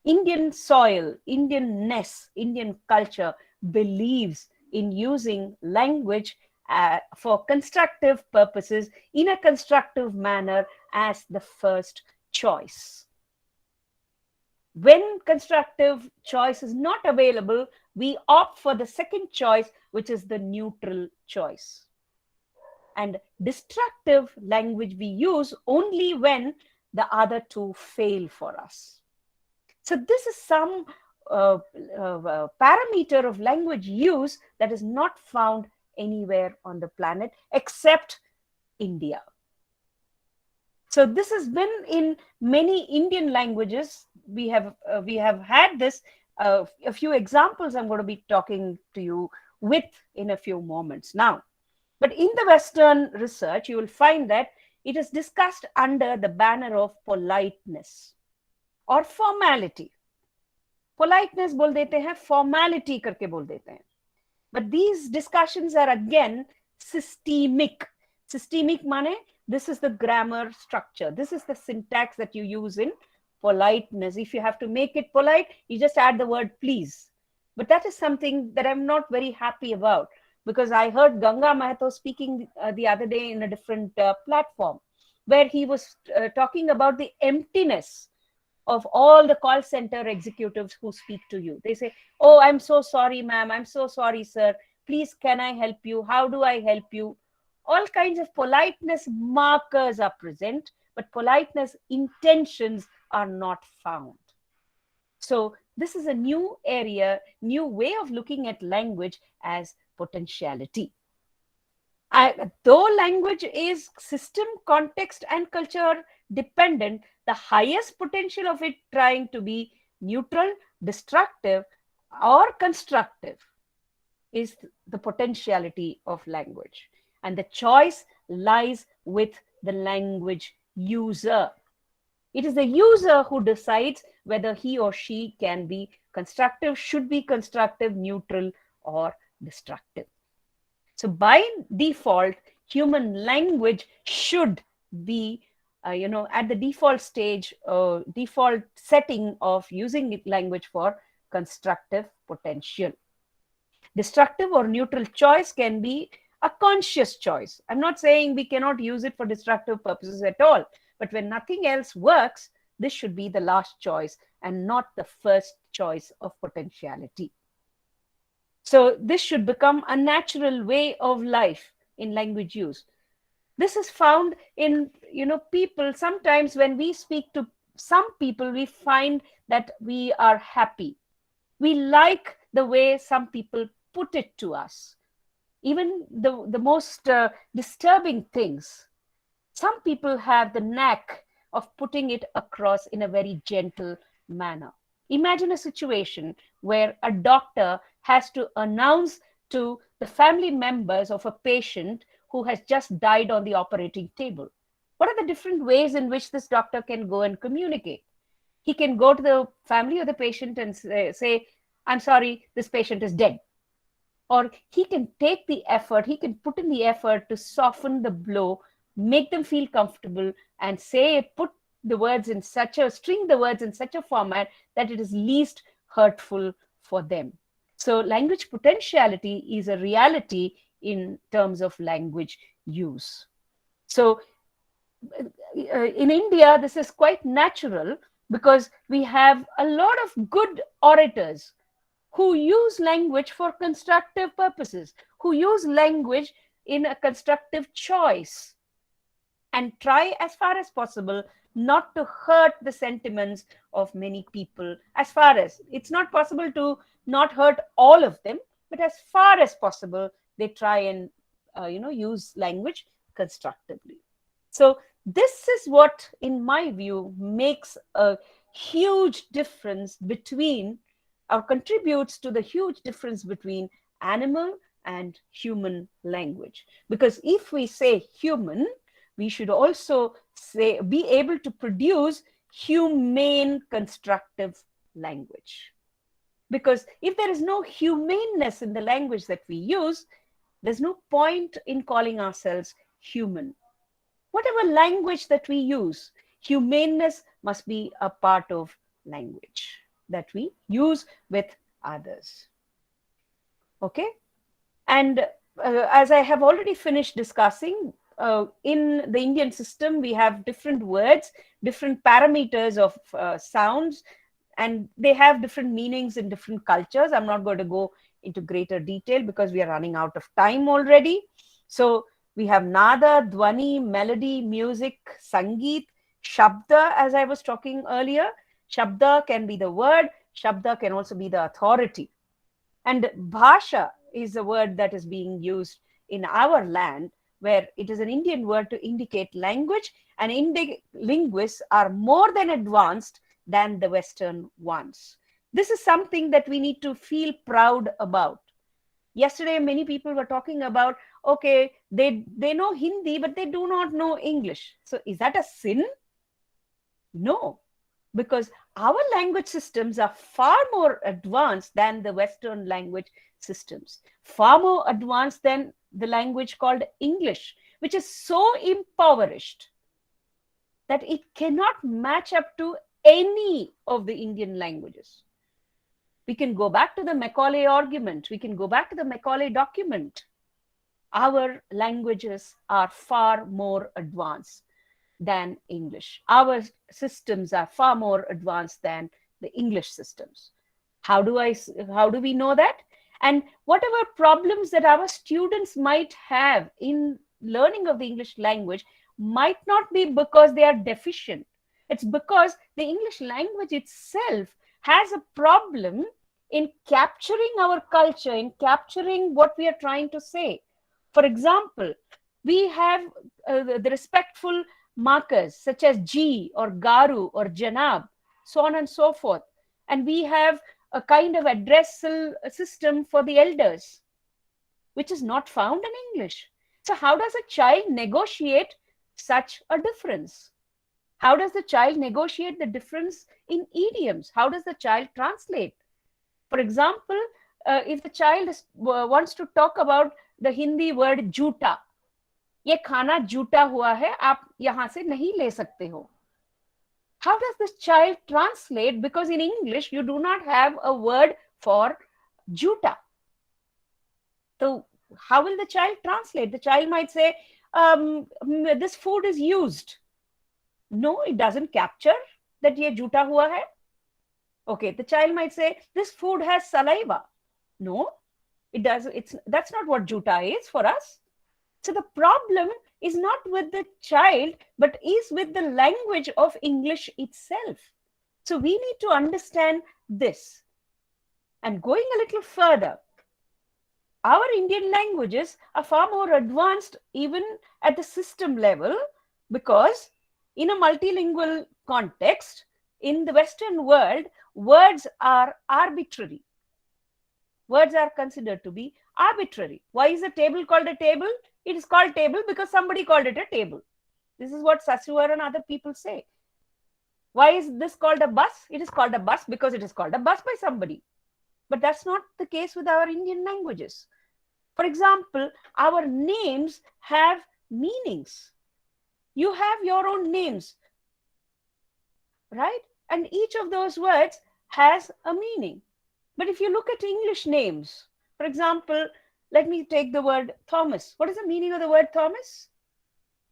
Indian soil, Indianness, Indian culture believes in using language for constructive purposes in a constructive manner as the first choice. When constructive choice is not available, we opt for the second choice, which is the neutral choice. And destructive language we use only when the other two fail for us. So this is some parameter of language use that is not found anywhere on the planet except India. So this has been in many Indian languages. We have had this, a few examples I'm going to be talking to you with in a few moments now. But in the Western research, you will find that it is discussed under the banner of politeness or formality. Politeness बोल देते हैं, formality करके बोल देते हैं. But these discussions are again systemic. Systemic माने this is the grammar structure. This is the syntax that you use in politeness. If you have to make it polite, you just add the word please. But that is something that I'm not very happy about, because I heard Ganga Mahato speaking the other day in a different platform, where he was talking about the emptiness of all the call center executives who speak to you. They say, oh, I'm so sorry, ma'am. I'm so sorry, sir. Please, can I help you? How do I help you? All kinds of politeness markers are present, but politeness intentions are not found. So this is a new area, new way of looking at language as potentiality. Though language is system, context, and culture dependent, the highest potential of it trying to be neutral, destructive, or constructive is the potentiality of language. And the choice lies with the language user. It is the user who decides whether he or she can be constructive, should be constructive, neutral, or destructive. So by default, human language should be at the default stage, default setting of using language for constructive potential. Destructive or neutral choice can be a conscious choice. I'm not saying we cannot use it for destructive purposes at all, but when nothing else works, this should be the last choice and not the first choice of potentiality. So this should become a natural way of life in language use. This is found in, people. Sometimes when we speak to some people, we find that we are happy. We like the way some people put it to us. Even the most disturbing things, some people have the knack of putting it across in a very gentle manner. Imagine a situation where a doctor has to announce to the family members of a patient who has just died on the operating table. What are the different ways in which this doctor can go and communicate? He can go to the family of the patient and say, I'm sorry, this patient is dead. Or he can take the effort, he can put in the effort to soften the blow, make them feel comfortable, and put the words in string the words in such a format that it is least hurtful for them. So language potentiality is a reality in terms of language use. So in India, this is quite natural because we have a lot of good orators who use language for constructive purposes, who use language in a constructive choice, and try as far as possible not to hurt the sentiments of many people. As far as it's not possible to not hurt all of them, but as far as possible, they try and use language constructively. So this is what, in my view, makes a huge difference between, or contributes to the huge difference between animal and human language. Because if we say human, we should also be able to produce humane constructive language. Because if there is no humaneness in the language that we use, there's no point in calling ourselves human. Whatever language that we use, humaneness must be a part of language that we use with others. Okay? And as I have already finished discussing, in the Indian system, we have different words, different parameters of sounds, and they have different meanings in different cultures. I'm not going to go into greater detail because we are running out of time already. So we have nada, dwani, melody, music, sangeet, shabda, as I was talking earlier. Shabda can be the word, shabda can also be the authority. And bhasha is a word that is being used in our land, where it is an Indian word to indicate language, and Indian linguists are more than advanced than the Western ones. This is something that we need to feel proud about. Yesterday, many people were talking about, okay, they know Hindi, but they do not know English. So is that a sin? No, because our language systems are far more advanced than the Western language systems, far more advanced than the language called English, which is so impoverished that it cannot match up to any of the Indian languages. We can go back to the Macaulay argument. We can go back to the Macaulay document. Our languages are far more advanced than English. Our systems are far more advanced than the English systems. How do we know that? And whatever problems that our students might have in learning of the English language might not be because they are deficient. It's because the English language itself has a problem in capturing our culture, in capturing what we are trying to say. For example, we have the respectful markers such as G or Garu or Janab, so on and so forth. And we have a kind of addressal system for the elders, which is not found in English. So how does a child negotiate such a difference? How does the child negotiate the difference in idioms? How does the child translate? For example, if the child wants to talk about the Hindi word juta, ये खाना जूटा हुआ है, आप यहां से नहीं ले सकते हो. How does this child translate? Because in English, you do not have a word for juta. So how will the child translate? The child might say, this food is used. No, it doesn't capture that ye juta hua hai. Okay, the child might say, this food has saliva. No, it doesn't. That's not what juta is for us. So the problem is not with the child, but is with the language of English itself. So we need to understand this. And going a little further, our Indian languages are far more advanced even at the system level, because in a multilingual context, in the Western world, words are arbitrary. Words are considered to be arbitrary. Why is a table called a table? It is called table because somebody called it a table. This is what Sasuar and other people say. Why is this called a bus? It is called a bus because it is called a bus by somebody. But that's not the case with our Indian languages. For example, our names have meanings. You have your own names, right? And each of those words has a meaning. But if you look at English names, for example, let me take the word Thomas. What is the meaning of the word Thomas?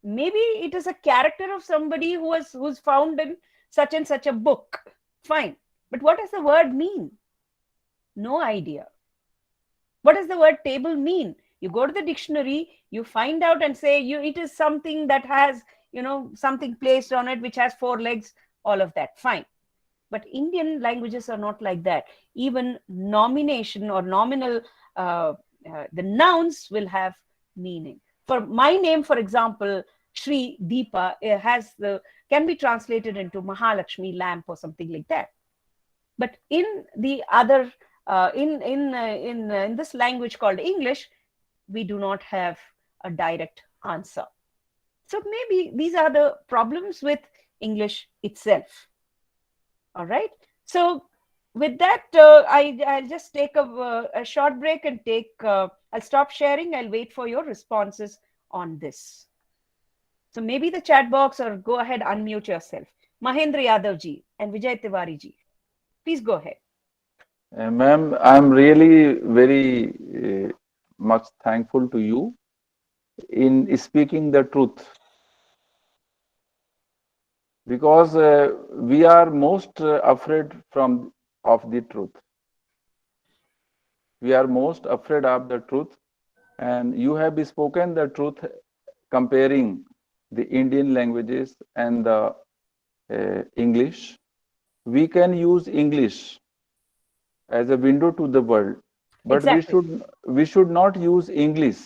Maybe it is a character of somebody who's found in such and such a book. Fine. But what does the word mean? No idea. What does the word table mean? You go to the dictionary, you find out and say it is something that has, something placed on it which has 4 legs, all of that. Fine. But Indian languages are not like that. Even nomination or nominal, the nouns will have meaning. For my name, for example, Shree, Deepa, can be translated into Mahalakshmi, lamp, or something like that. But in the other, in this language called English, we do not have a direct answer. So maybe these are the problems with English itself. All right. So with that, I'll just take a short break and I'll stop sharing. I'll wait for your responses on this. So maybe the chat box, or go ahead, unmute yourself. Mahendra Yadav ji and Vijay Tiwari ji, please go ahead.
Ma'am, I'm really very much thankful to you in speaking the truth, because we are most afraid of the truth. We are most afraid of the truth, and you have spoken the truth comparing the Indian languages and the English. We can use English as a window to the world, but exactly, we should not use English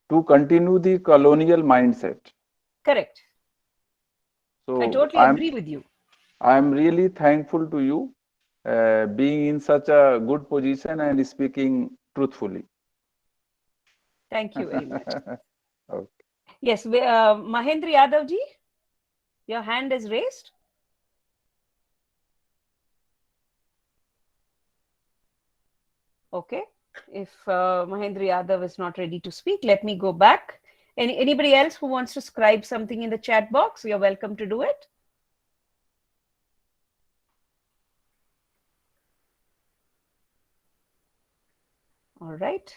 to continue the colonial mindset.
Correct. So I totally agree with you.
I'm really thankful to you being in such a good position and speaking truthfully.
Thank you very much.
Okay.
Yes, Mahendra Yadav ji, your hand is raised. Okay, if Mahendra Yadav is not ready to speak, let me go back. Anybody else who wants to scribe something in the chat box, you're welcome to do it. All right,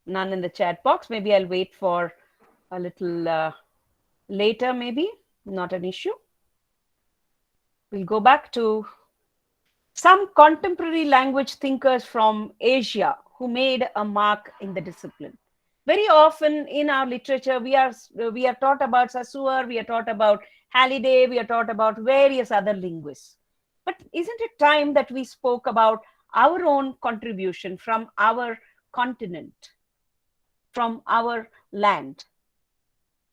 none in the chat box. Maybe I'll wait for a little later, maybe, not an issue. We'll go back to some contemporary language thinkers from Asia who made a mark in the discipline. Very often in our literature, we are taught about Sasuar, we are taught about Halliday, we are taught about various other linguists. But isn't it time that we spoke about our own contribution from our continent, from our land?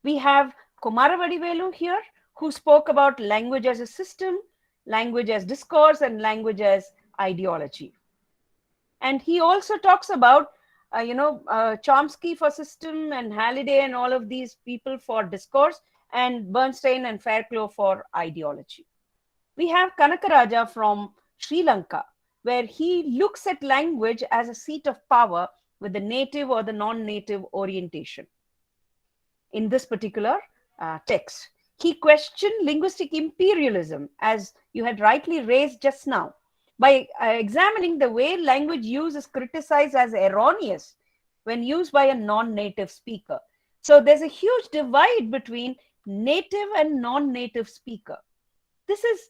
We have Kumara Vadivelu here, who spoke about language as a system, language as discourse, and language as ideology. And he also talks about, Chomsky for system, and Halliday and all of these people for discourse, and Bernstein and Fairclough for ideology. We have Kanakaraja from Sri Lanka, where he looks at language as a seat of power with the native or the non-native orientation. in this particular text. He questioned linguistic imperialism, as you had rightly raised just now, by examining the way language use is criticized as erroneous when used by a non-native speaker. So there's a huge divide between native and non-native speaker. This is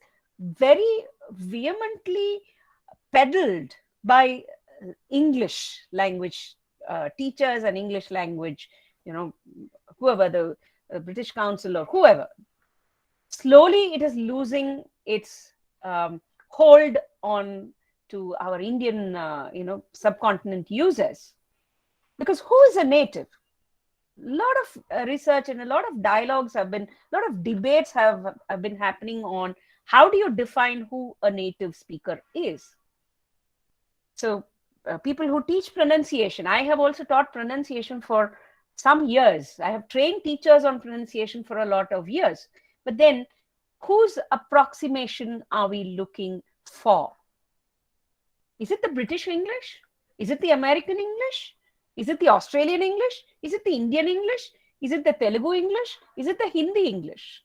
very vehemently peddled by English language teachers and English language, whoever, the British Council or whoever. Slowly it is losing its hold on to our Indian, subcontinent users. Because who is a native? A lot of research and a lot of dialogues a lot of debates have been happening on how do you define who a native speaker is. So people who teach pronunciation, I have also taught pronunciation for some years. I have trained teachers on pronunciation for a lot of years. But then whose approximation are we looking for? Is it the British English? Is it the American English? Is it the Australian English? Is it the Indian English? Is it the Telugu English? Is it the Hindi English?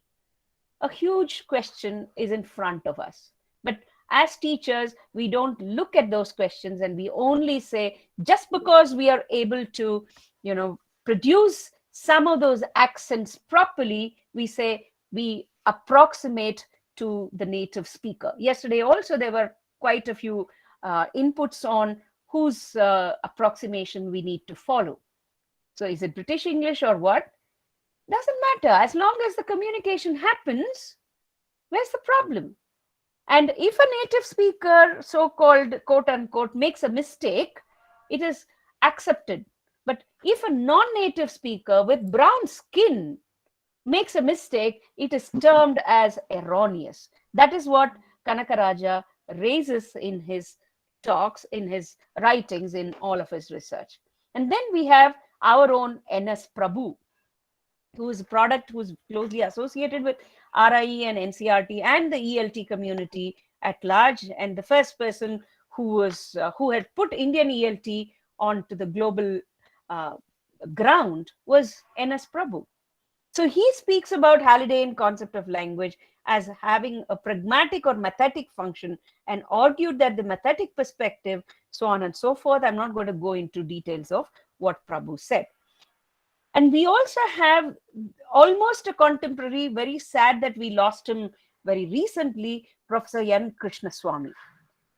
A huge question is in front of us. But as teachers, we don't look at those questions and we only say, just because we are able to, produce some of those accents properly, we say we approximate to the native speaker. Yesterday also, there were quite a few inputs on whose approximation we need to follow. So is it British English or what? Doesn't matter. As long as the communication happens, where's the problem? And if a native speaker, so-called quote unquote, makes a mistake, it is accepted. But if a non-native speaker with brown skin makes a mistake, it is termed as erroneous. That is what Kanakaraja raises in his talks, in his writings, in all of his research. And then we have our own N.S. Prabhu, who is a product who's closely associated with RIE and NCRT and the ELT community at large, and the first person who had put Indian ELT onto the global ground was N.S. Prabhu. So he speaks about Hallidaian concept of language as having a pragmatic or methetic function, and argued that the methetic perspective, so on and so forth. I'm not going to go into details of what Prabhu said. And we also have almost a contemporary, very sad that we lost him very recently, Professor N. Krishnaswamy.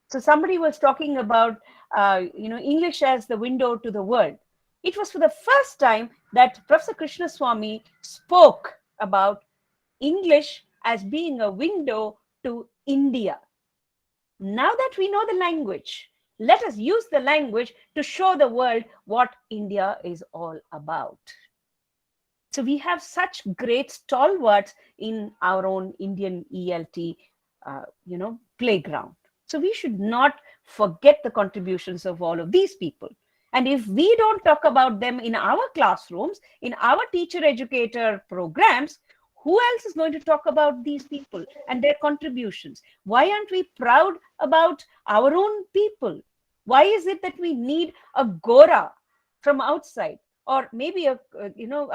So somebody was talking about, English as the window to the world. It was for the first time that Professor Krishnaswamy spoke about English as being a window to India. Now that we know the language, let us use the language to show the world what India is all about. So we have such great stalwarts in our own Indian ELT, playground. So we should not forget the contributions of all of these people. And if we don't talk about them in our classrooms, in our teacher-educator programs, who else is going to talk about these people and their contributions? Why aren't we proud about our own people? Why is it that we need a Gora from outside, or maybe a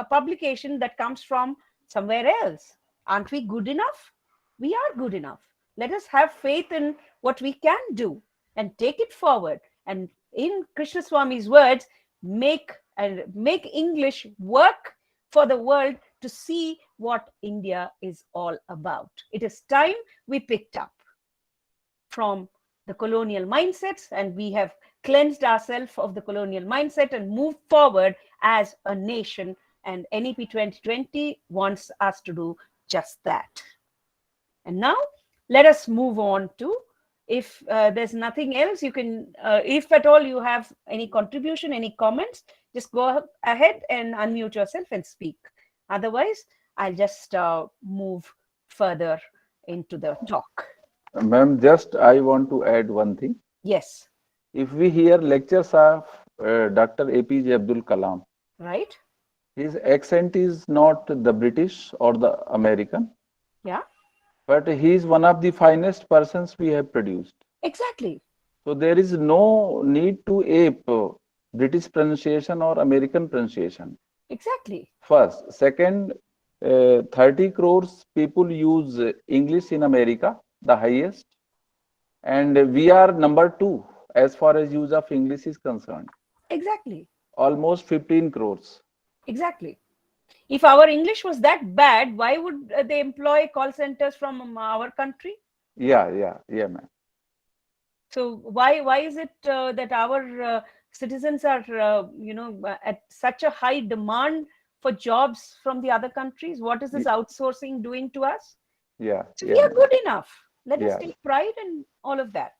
publication that comes from somewhere else? Aren't we good enough? We are good enough. Let us have faith in what we can do and take it forward. And in Krishnaswamy's words, make English work for the world to see what India is all about. It is time we picked up from the colonial mindsets, and we have cleansed ourselves of the colonial mindset and moved forward as a nation. And NEP 2020 wants us to do just that. And now let us move on to, if there's nothing else, you can, if at all you have any contribution, any comments, just go ahead and unmute yourself and speak. Otherwise, I'll just move further into the talk.
Ma'am, just I want to add one thing.
Yes.
If we hear lectures of Dr. APJ Abdul Kalam,
Right.
his accent is not the British or the American.
Yeah.
But he is one of the finest persons we have produced.
Exactly.
So there is no need to ape British pronunciation or American pronunciation.
Exactly.
First. Second, 30 crores people use English in America, the highest. And we are number 2 as far as use of English is concerned.
Exactly.
Almost 15 crores.
Exactly. If our English was that bad, why would they employ call centers from our country?
Yeah, ma'am.
So why is it that our citizens are at such a high demand for jobs from the other countries? What is this outsourcing doing to us?
Yeah,
So
yeah,
we are
ma'am.
good enough. Let us
Yeah.
take pride in all of that.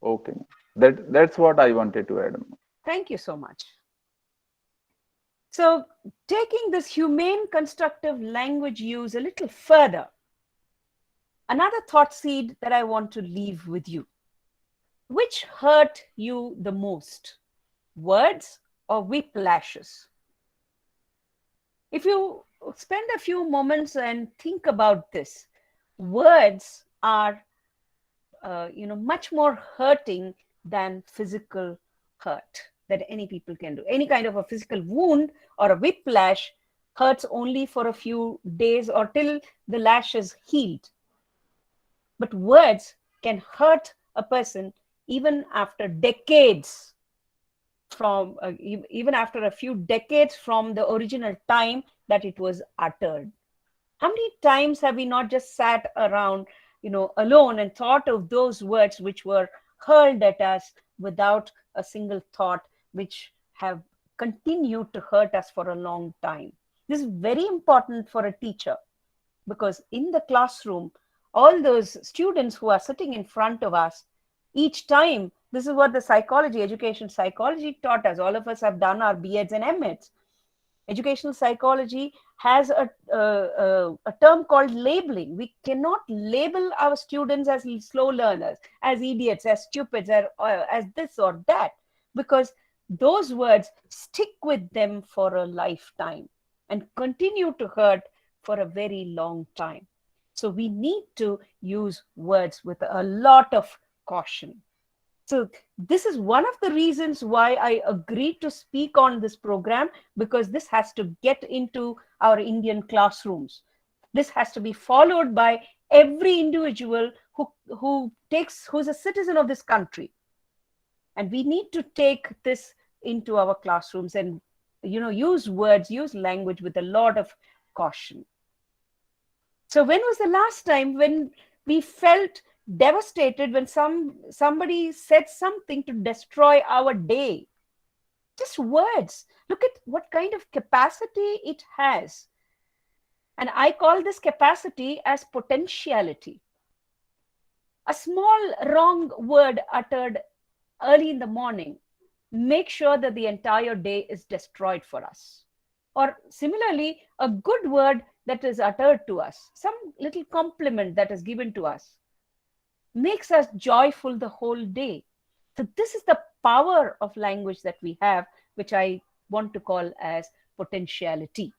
Okay, ma'am. That's what I wanted to add, ma'am.
Thank you so much. So taking this humane constructive language use a little further, another thought seed that I want to leave with you. Which hurt you the most, words or whiplashes? If you spend a few moments and think about this, words are much more hurting than physical hurt that any people can do. Any kind of a physical wound or a whiplash hurts only for a few days or till the lash is healed. But words can hurt a person even after decades from even after a few decades from the original time that it was uttered. How many times have we not just sat around, alone and thought of those words which were hurled at us without a single thought, which have continued to hurt us for a long time? This is very important for a teacher, because in the classroom, all those students who are sitting in front of us, each time, this is what the education psychology taught us. All of us have done our B.Eds and M.Eds. Educational psychology has a term called labeling. We cannot label our students as slow learners, as idiots, as stupids, as this or that, because those words stick with them for a lifetime and continue to hurt for a very long time. So we need to use words with a lot of caution. So this is one of the reasons why I agreed to speak on this program, because this has to get into our Indian classrooms. This has to be followed by every individual who's a citizen of this country. And we need to take this into our classrooms and use words, use language with a lot of caution. So when was the last time when we felt devastated when somebody said something to destroy our day? Just words. Look at what kind of capacity it has. And I call this capacity as potentiality. A small wrong word uttered early in the morning, make sure that the entire day is destroyed for us. Or similarly, a good word that is uttered to us, some little compliment that is given to us, makes us joyful the whole day. So this is the power of language that we have, which I want to call as potentiality.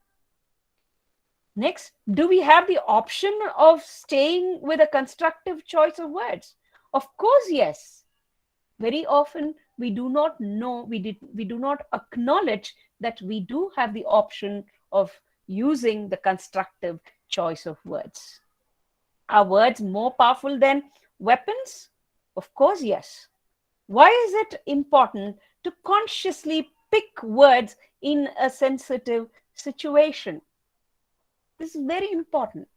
Next, do we have the option of staying with a constructive choice of words? Of course, yes. Very often we do not know, we do not acknowledge that we do have the option of using the constructive choice of words. Are words more powerful than weapons? Of course, yes. Why is it important to consciously pick words in a sensitive situation? This is very important.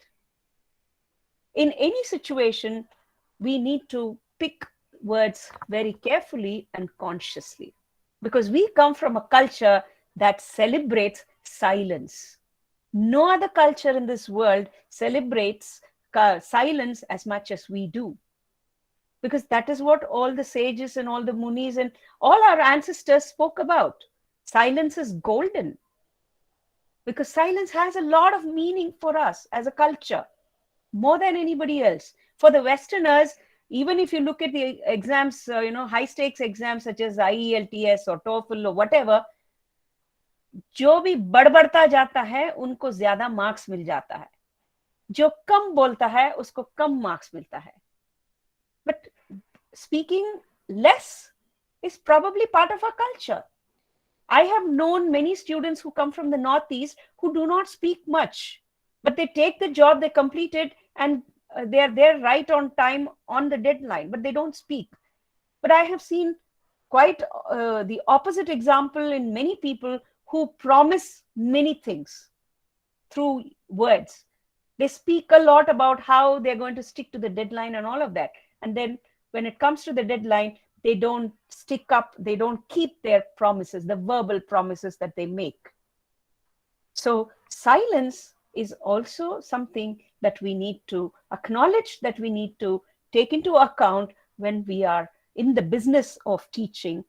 In any situation, we need to pick words very carefully and consciously, because we come from a culture that celebrates silence. No other culture in this world celebrates silence as much as we do, because that is what all the sages and all the munis and all our ancestors spoke about. Silence is golden, because silence has a lot of meaning for us as a culture, more than anybody else. For the Westerners, even if you look at the exams, high stakes exams such as IELTS or TOEFL or whatever, जो भी बड़बड़ता जाता है उनको ज्यादा marks मिल जाता है, जो कम बोलता है उसको कम मार्क्स मिलता है. But speaking less is probably part of our culture. I have known many students who come from the Northeast who do not speak much, but they take the job, they complete it, and they're there right on time on the deadline, but they don't speak. But I have seen quite the opposite example in many people who promise many things through words. They speak a lot about how they're going to stick to the deadline and all of that. And then when it comes to the deadline, they don't stick up, they don't keep their promises, the verbal promises that they make. So silence is also something that we need to acknowledge, that we need to take into account when we are in the business of teaching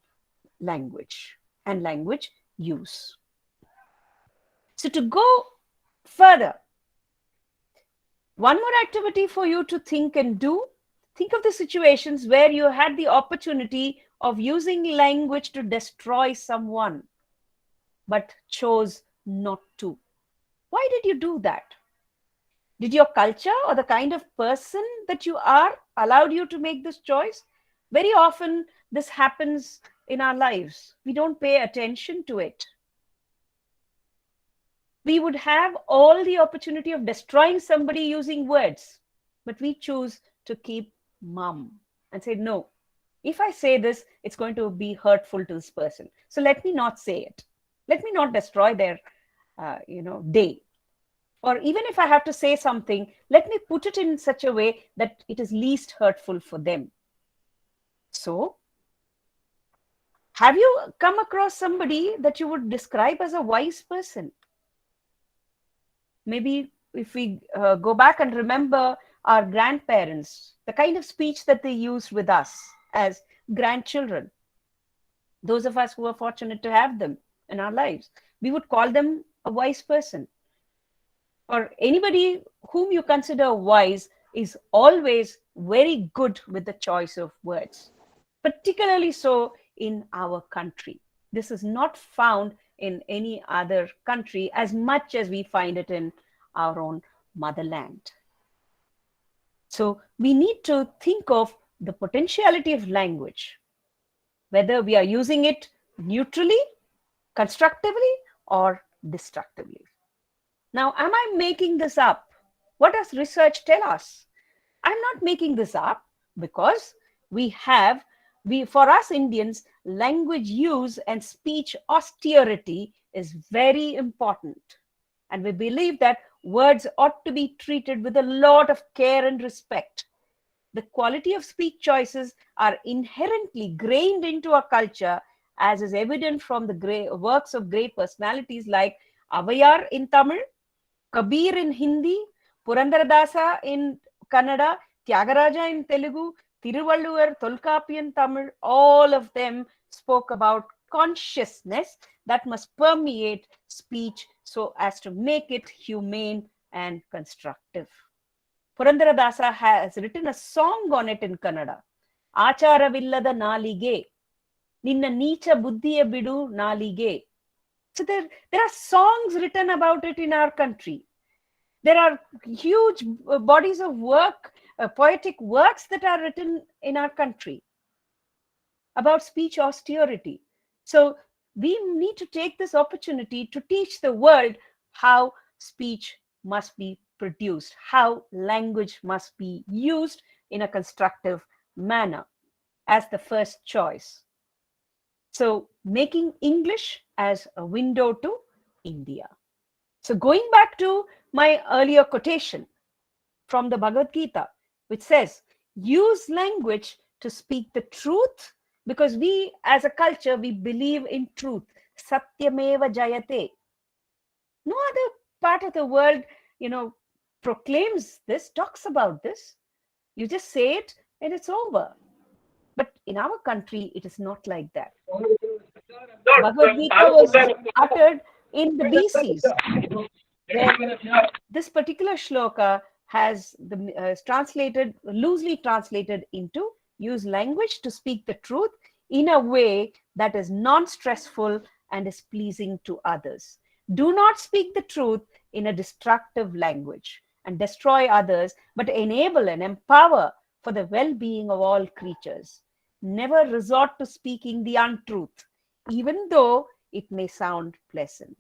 language and language use. So to go further, one more activity for you to think and do. Think of the situations where you had the opportunity of using language to destroy someone, but chose not to. Why did you do that? Did your culture or the kind of person that you are allowed you to make this choice? Very often this happens in our lives. We don't pay attention to it. We would have all the opportunity of destroying somebody using words, but we choose to keep mum and say, no, if I say this, it's going to be hurtful to this person. So let me not say it. Let me not destroy their day. Or even if I have to say something, let me put it in such a way that it is least hurtful for them. So, have you come across somebody that you would describe as a wise person? Maybe if we go back and remember our grandparents, the kind of speech that they used with us as grandchildren, those of us who are fortunate to have them in our lives, we would call them a wise person. Or anybody whom you consider wise is always very good with the choice of words, particularly so in our country. This is not found in any other country as much as we find it in our own motherland. So we need to think of the potentiality of language, whether we are using it neutrally, constructively, or destructively. Now, am I making this up? What does research tell us? I'm not making this up because for us Indians, language use and speech austerity is very important. And we believe that words ought to be treated with a lot of care and respect. The quality of speech choices are inherently grained into our culture, as is evident from the works of great personalities like Avayar in Tamil, Kabir in Hindi, Purandaradasa in Kannada, Tyagaraja in Telugu, Thiruvalluvar, Tolkapian Tamil, all of them spoke about consciousness that must permeate speech so as to make it humane and constructive. Purandaradasa has written a song on it in Kannada. Acharavillada nalige, ninna neecha buddhiya bidu nalige. So there are songs written about it in our country. There are huge bodies of work, poetic works that are written in our country about speech austerity. So we need to take this opportunity to teach the world how speech must be produced, how language must be used in a constructive manner as the first choice. So making English as a window to India. So going back to my earlier quotation from the Bhagavad Gita, which says, use language to speak the truth, because we as a culture, we believe in truth. Satyameva jayate. No other part of the world, proclaims this, talks about this. You just say it and it's over. But in our country, it is not like that. Bhagavad Gita was uttered in the BCs, where this particular shloka has loosely translated into use language to speak the truth in a way that is non-stressful and is pleasing to others. Do not speak the truth in a destructive language and destroy others, but enable and empower for the well-being of all creatures. Never resort to speaking the untruth, even though it may sound pleasant.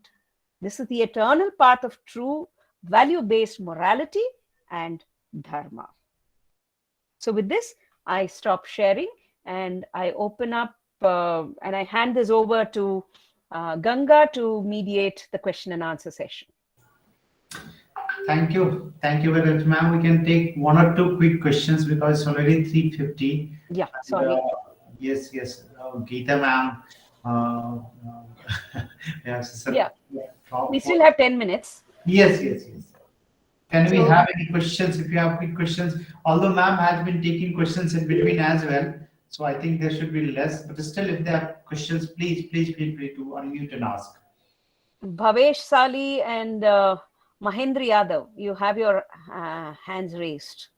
This is the eternal path of true value-based morality and dharma. So with this, I stop sharing and I open up and I hand this over to Ganga to mediate the question and answer session.
Thank you very much, ma'am. We can take one or two quick questions because it's already 3:50.
Yeah, sorry.
Yes, Geeta ma'am. Yes,
Yeah. We still have 10 minutes.
Yes. Can we
So-
have any questions? If you have quick questions, although ma'am has been taking questions in between as well, so I think there should be less. But still, if there are questions, please feel free to unmute and ask.
Bhavesh Sali and Mahendra Yadav, you have your hands raised.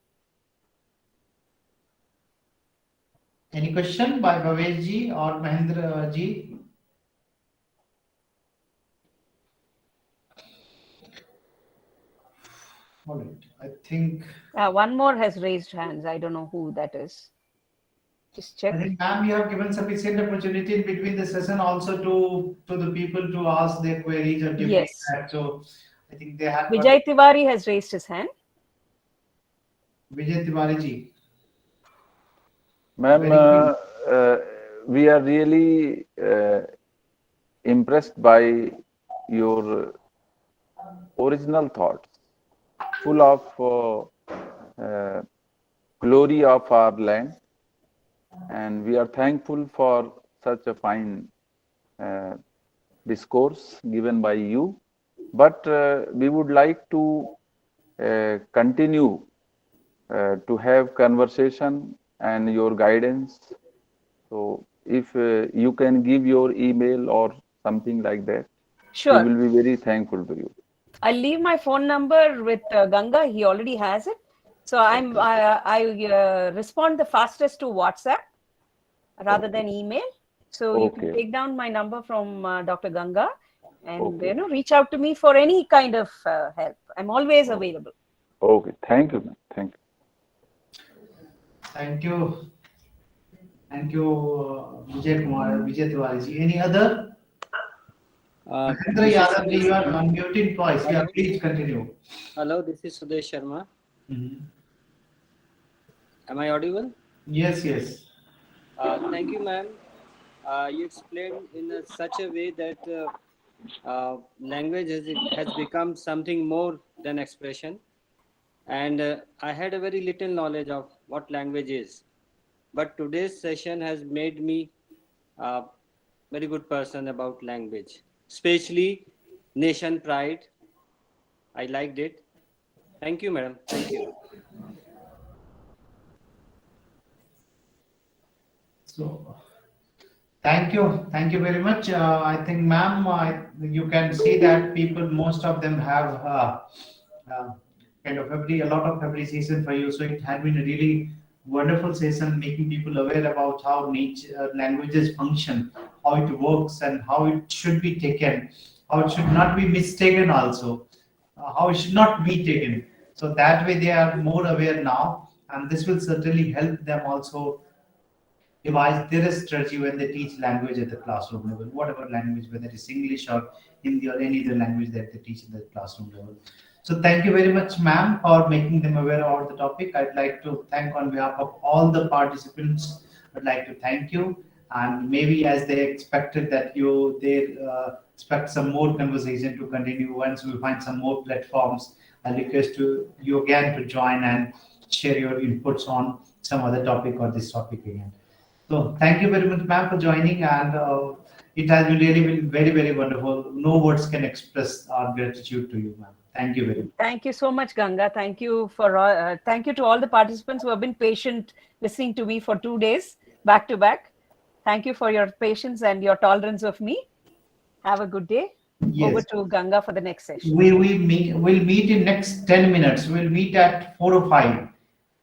Any question by Bhavesh ji or Mahendra ji? All right, I think.
One more has raised hands. I don't know who that is. Just check.
I think, ma'am, you have given sufficient opportunity in between the session also to the people to ask their queries or give
Yes.
feedback. So I think they have.
Vijay Tiwari has raised his hand.
Vijay Tiwari ji.
Ma'am,
Very
we are really impressed by your original thoughts, full of glory of our land, and we are thankful for such a fine discourse given by you. But we would like to continue to have conversation and your guidance. So if you can give your email or something like that,
Sure.
we will be very thankful to you.
I'll leave my phone number with Ganga. He already has it. So I respond the fastest to WhatsApp rather than email. So you can take down my number from Dr. Ganga and reach out to me for any kind of help. I'm always available.
Okay, thank you, ma'am. Thank you.
Thank you, Vijay Tiwari ji. Any other? Mahendra Yadav ji, you are unmuted twice. Yeah, please continue.
Hello, this is Sudesh Sharma. Am I audible?
Yes.
Thank you, ma'am. You explained in such a way that language has become something more than expression. And I had a very little knowledge of what language is. But today's session has made me a very good person about language, especially nation pride. I liked it. Thank you, madam. Thank you.
So, thank you very much. I think, ma'am, you can see that people, most of them have kind of a lot of appreciation for you. So it had been a really wonderful session, making people aware about how languages function, how it works, and how it should be taken, how it should not be mistaken also, how it should not be taken. So that way they are more aware now, and this will certainly help them also devise their strategy when they teach language at the classroom level, whatever language, whether it's English or Hindi or any other language that they teach in the classroom level. So thank you very much, ma'am, for making them aware about the topic. I'd like to thank on behalf of all the participants. I'd like to thank you, and maybe as they expected that they expect some more conversation to continue. Once we find some more platforms, I request you again to join and share your inputs on some other topic or this topic again. So thank you very much, ma'am, for joining, and it has really been very, very wonderful. No words can express our gratitude to you, ma'am. Thank you very much.
Thank you so much, Ganga. Thank you thank you to all the participants who have been patient listening to me for 2 days back to back. Thank you for your patience and your tolerance of me. Have a good day.
Yes.
Over to Ganga for the next session.
We'll meet in next 10 minutes. We'll meet at 4 or 5.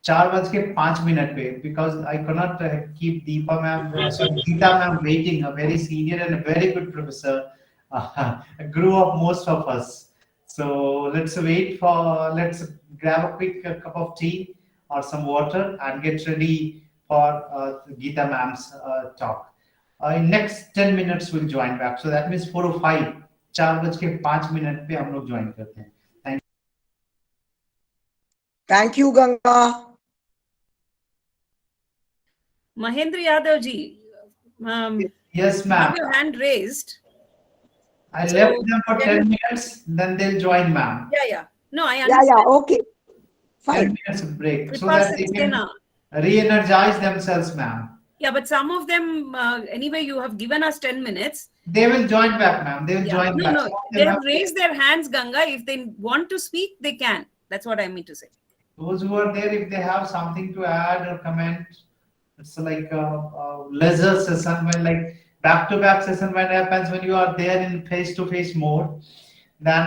4:05 पे, because I cannot keep Deepa ma'am, Geeta ma'am waiting. A very senior and a very good professor, grew up most of us. So let's grab a quick cup of tea or some water and get ready for Geeta ma'am's talk. in next 10 minutes we'll join back. So that means 4 or 5, 4:05 पे हम लोग join करते हैं.
Thank you, Ganga.
Mahendra Yadav ji,
Yes,
you
ma'am.
have your hand raised.
I
So,
left them for
can
10
you-
minutes, then they'll join, ma'am.
Yeah. No, I
Yeah,
understand.
okay.
10
Fine.
minutes break so
Kripa
that they can
Saxena.
re-energize themselves, ma'am.
Yeah, but some of them, anyway, you have given us 10 minutes.
They will join back, ma'am. They will
Yeah.
join
No,
back.
no,
Some of
they
them
have
have-
raised their hands, Ganga. If they want to speak, they can. That's what I mean to say.
Those who are there, if they have something to add or comment, it's like a leisure session when like back-to-back session when happens when you are there in face-to-face mode. Then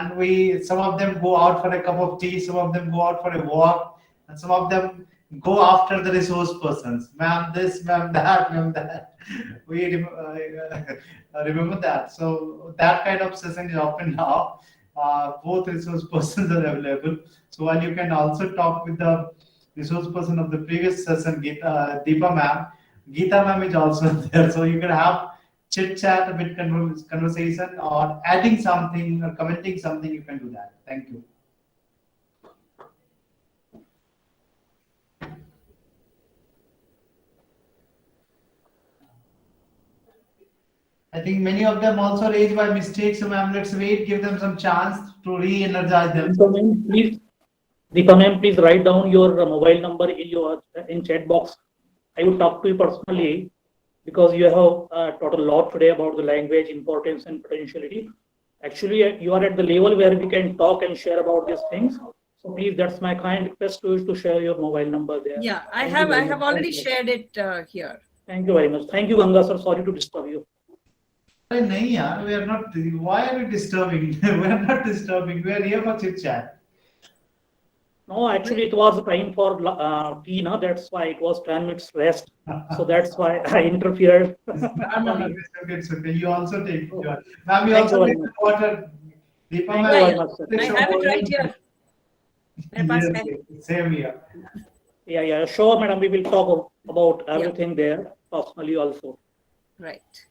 some of them go out for a cup of tea, some of them go out for a walk, and some of them go after the resource persons. Ma'am this, ma'am that, ma'am that. Remember that. So that kind of session is open now. Both resource persons are available. So while you can also talk with the resource person of the previous session, Deepa ma'am, Geeta ma'am is also there. So you can have chit chat, a bit conversation, or adding something or commenting something. You can do that. Thank you. I think many of them also raised by mistake. So ma'am, let's wait, give them some chance to re-energize them.
Deepa ma'am, please write down your mobile number in chat box. I will talk to you personally because you have taught a lot today about the language importance and potentiality. Actually, you are at the level where we can talk and share about these things. So please, that's my kind request to you to share your mobile number there.
Yeah, I
Thank you very
have
much.
already shared it here.
Thank you very much. Thank you, Ganga sir. Sorry to disturb you.
Nahi, yaar, we are not. Why are we disturbing? We are not disturbing. We are here for chit chat.
No, actually, it was time for tea, na? That's why it was 10 minutes rest. So that's why I interfered.
It's okay. You also take your. Ma'am, you
Thank you
also
very
take
much.
the water. Deepa,
Thank
ma'am,
you very
Yeah,
much, sir.
I have it right here. मेरे पास है.
Yes, same here.
Yeah, sure, madam. We will talk about everything there personally also.
Right.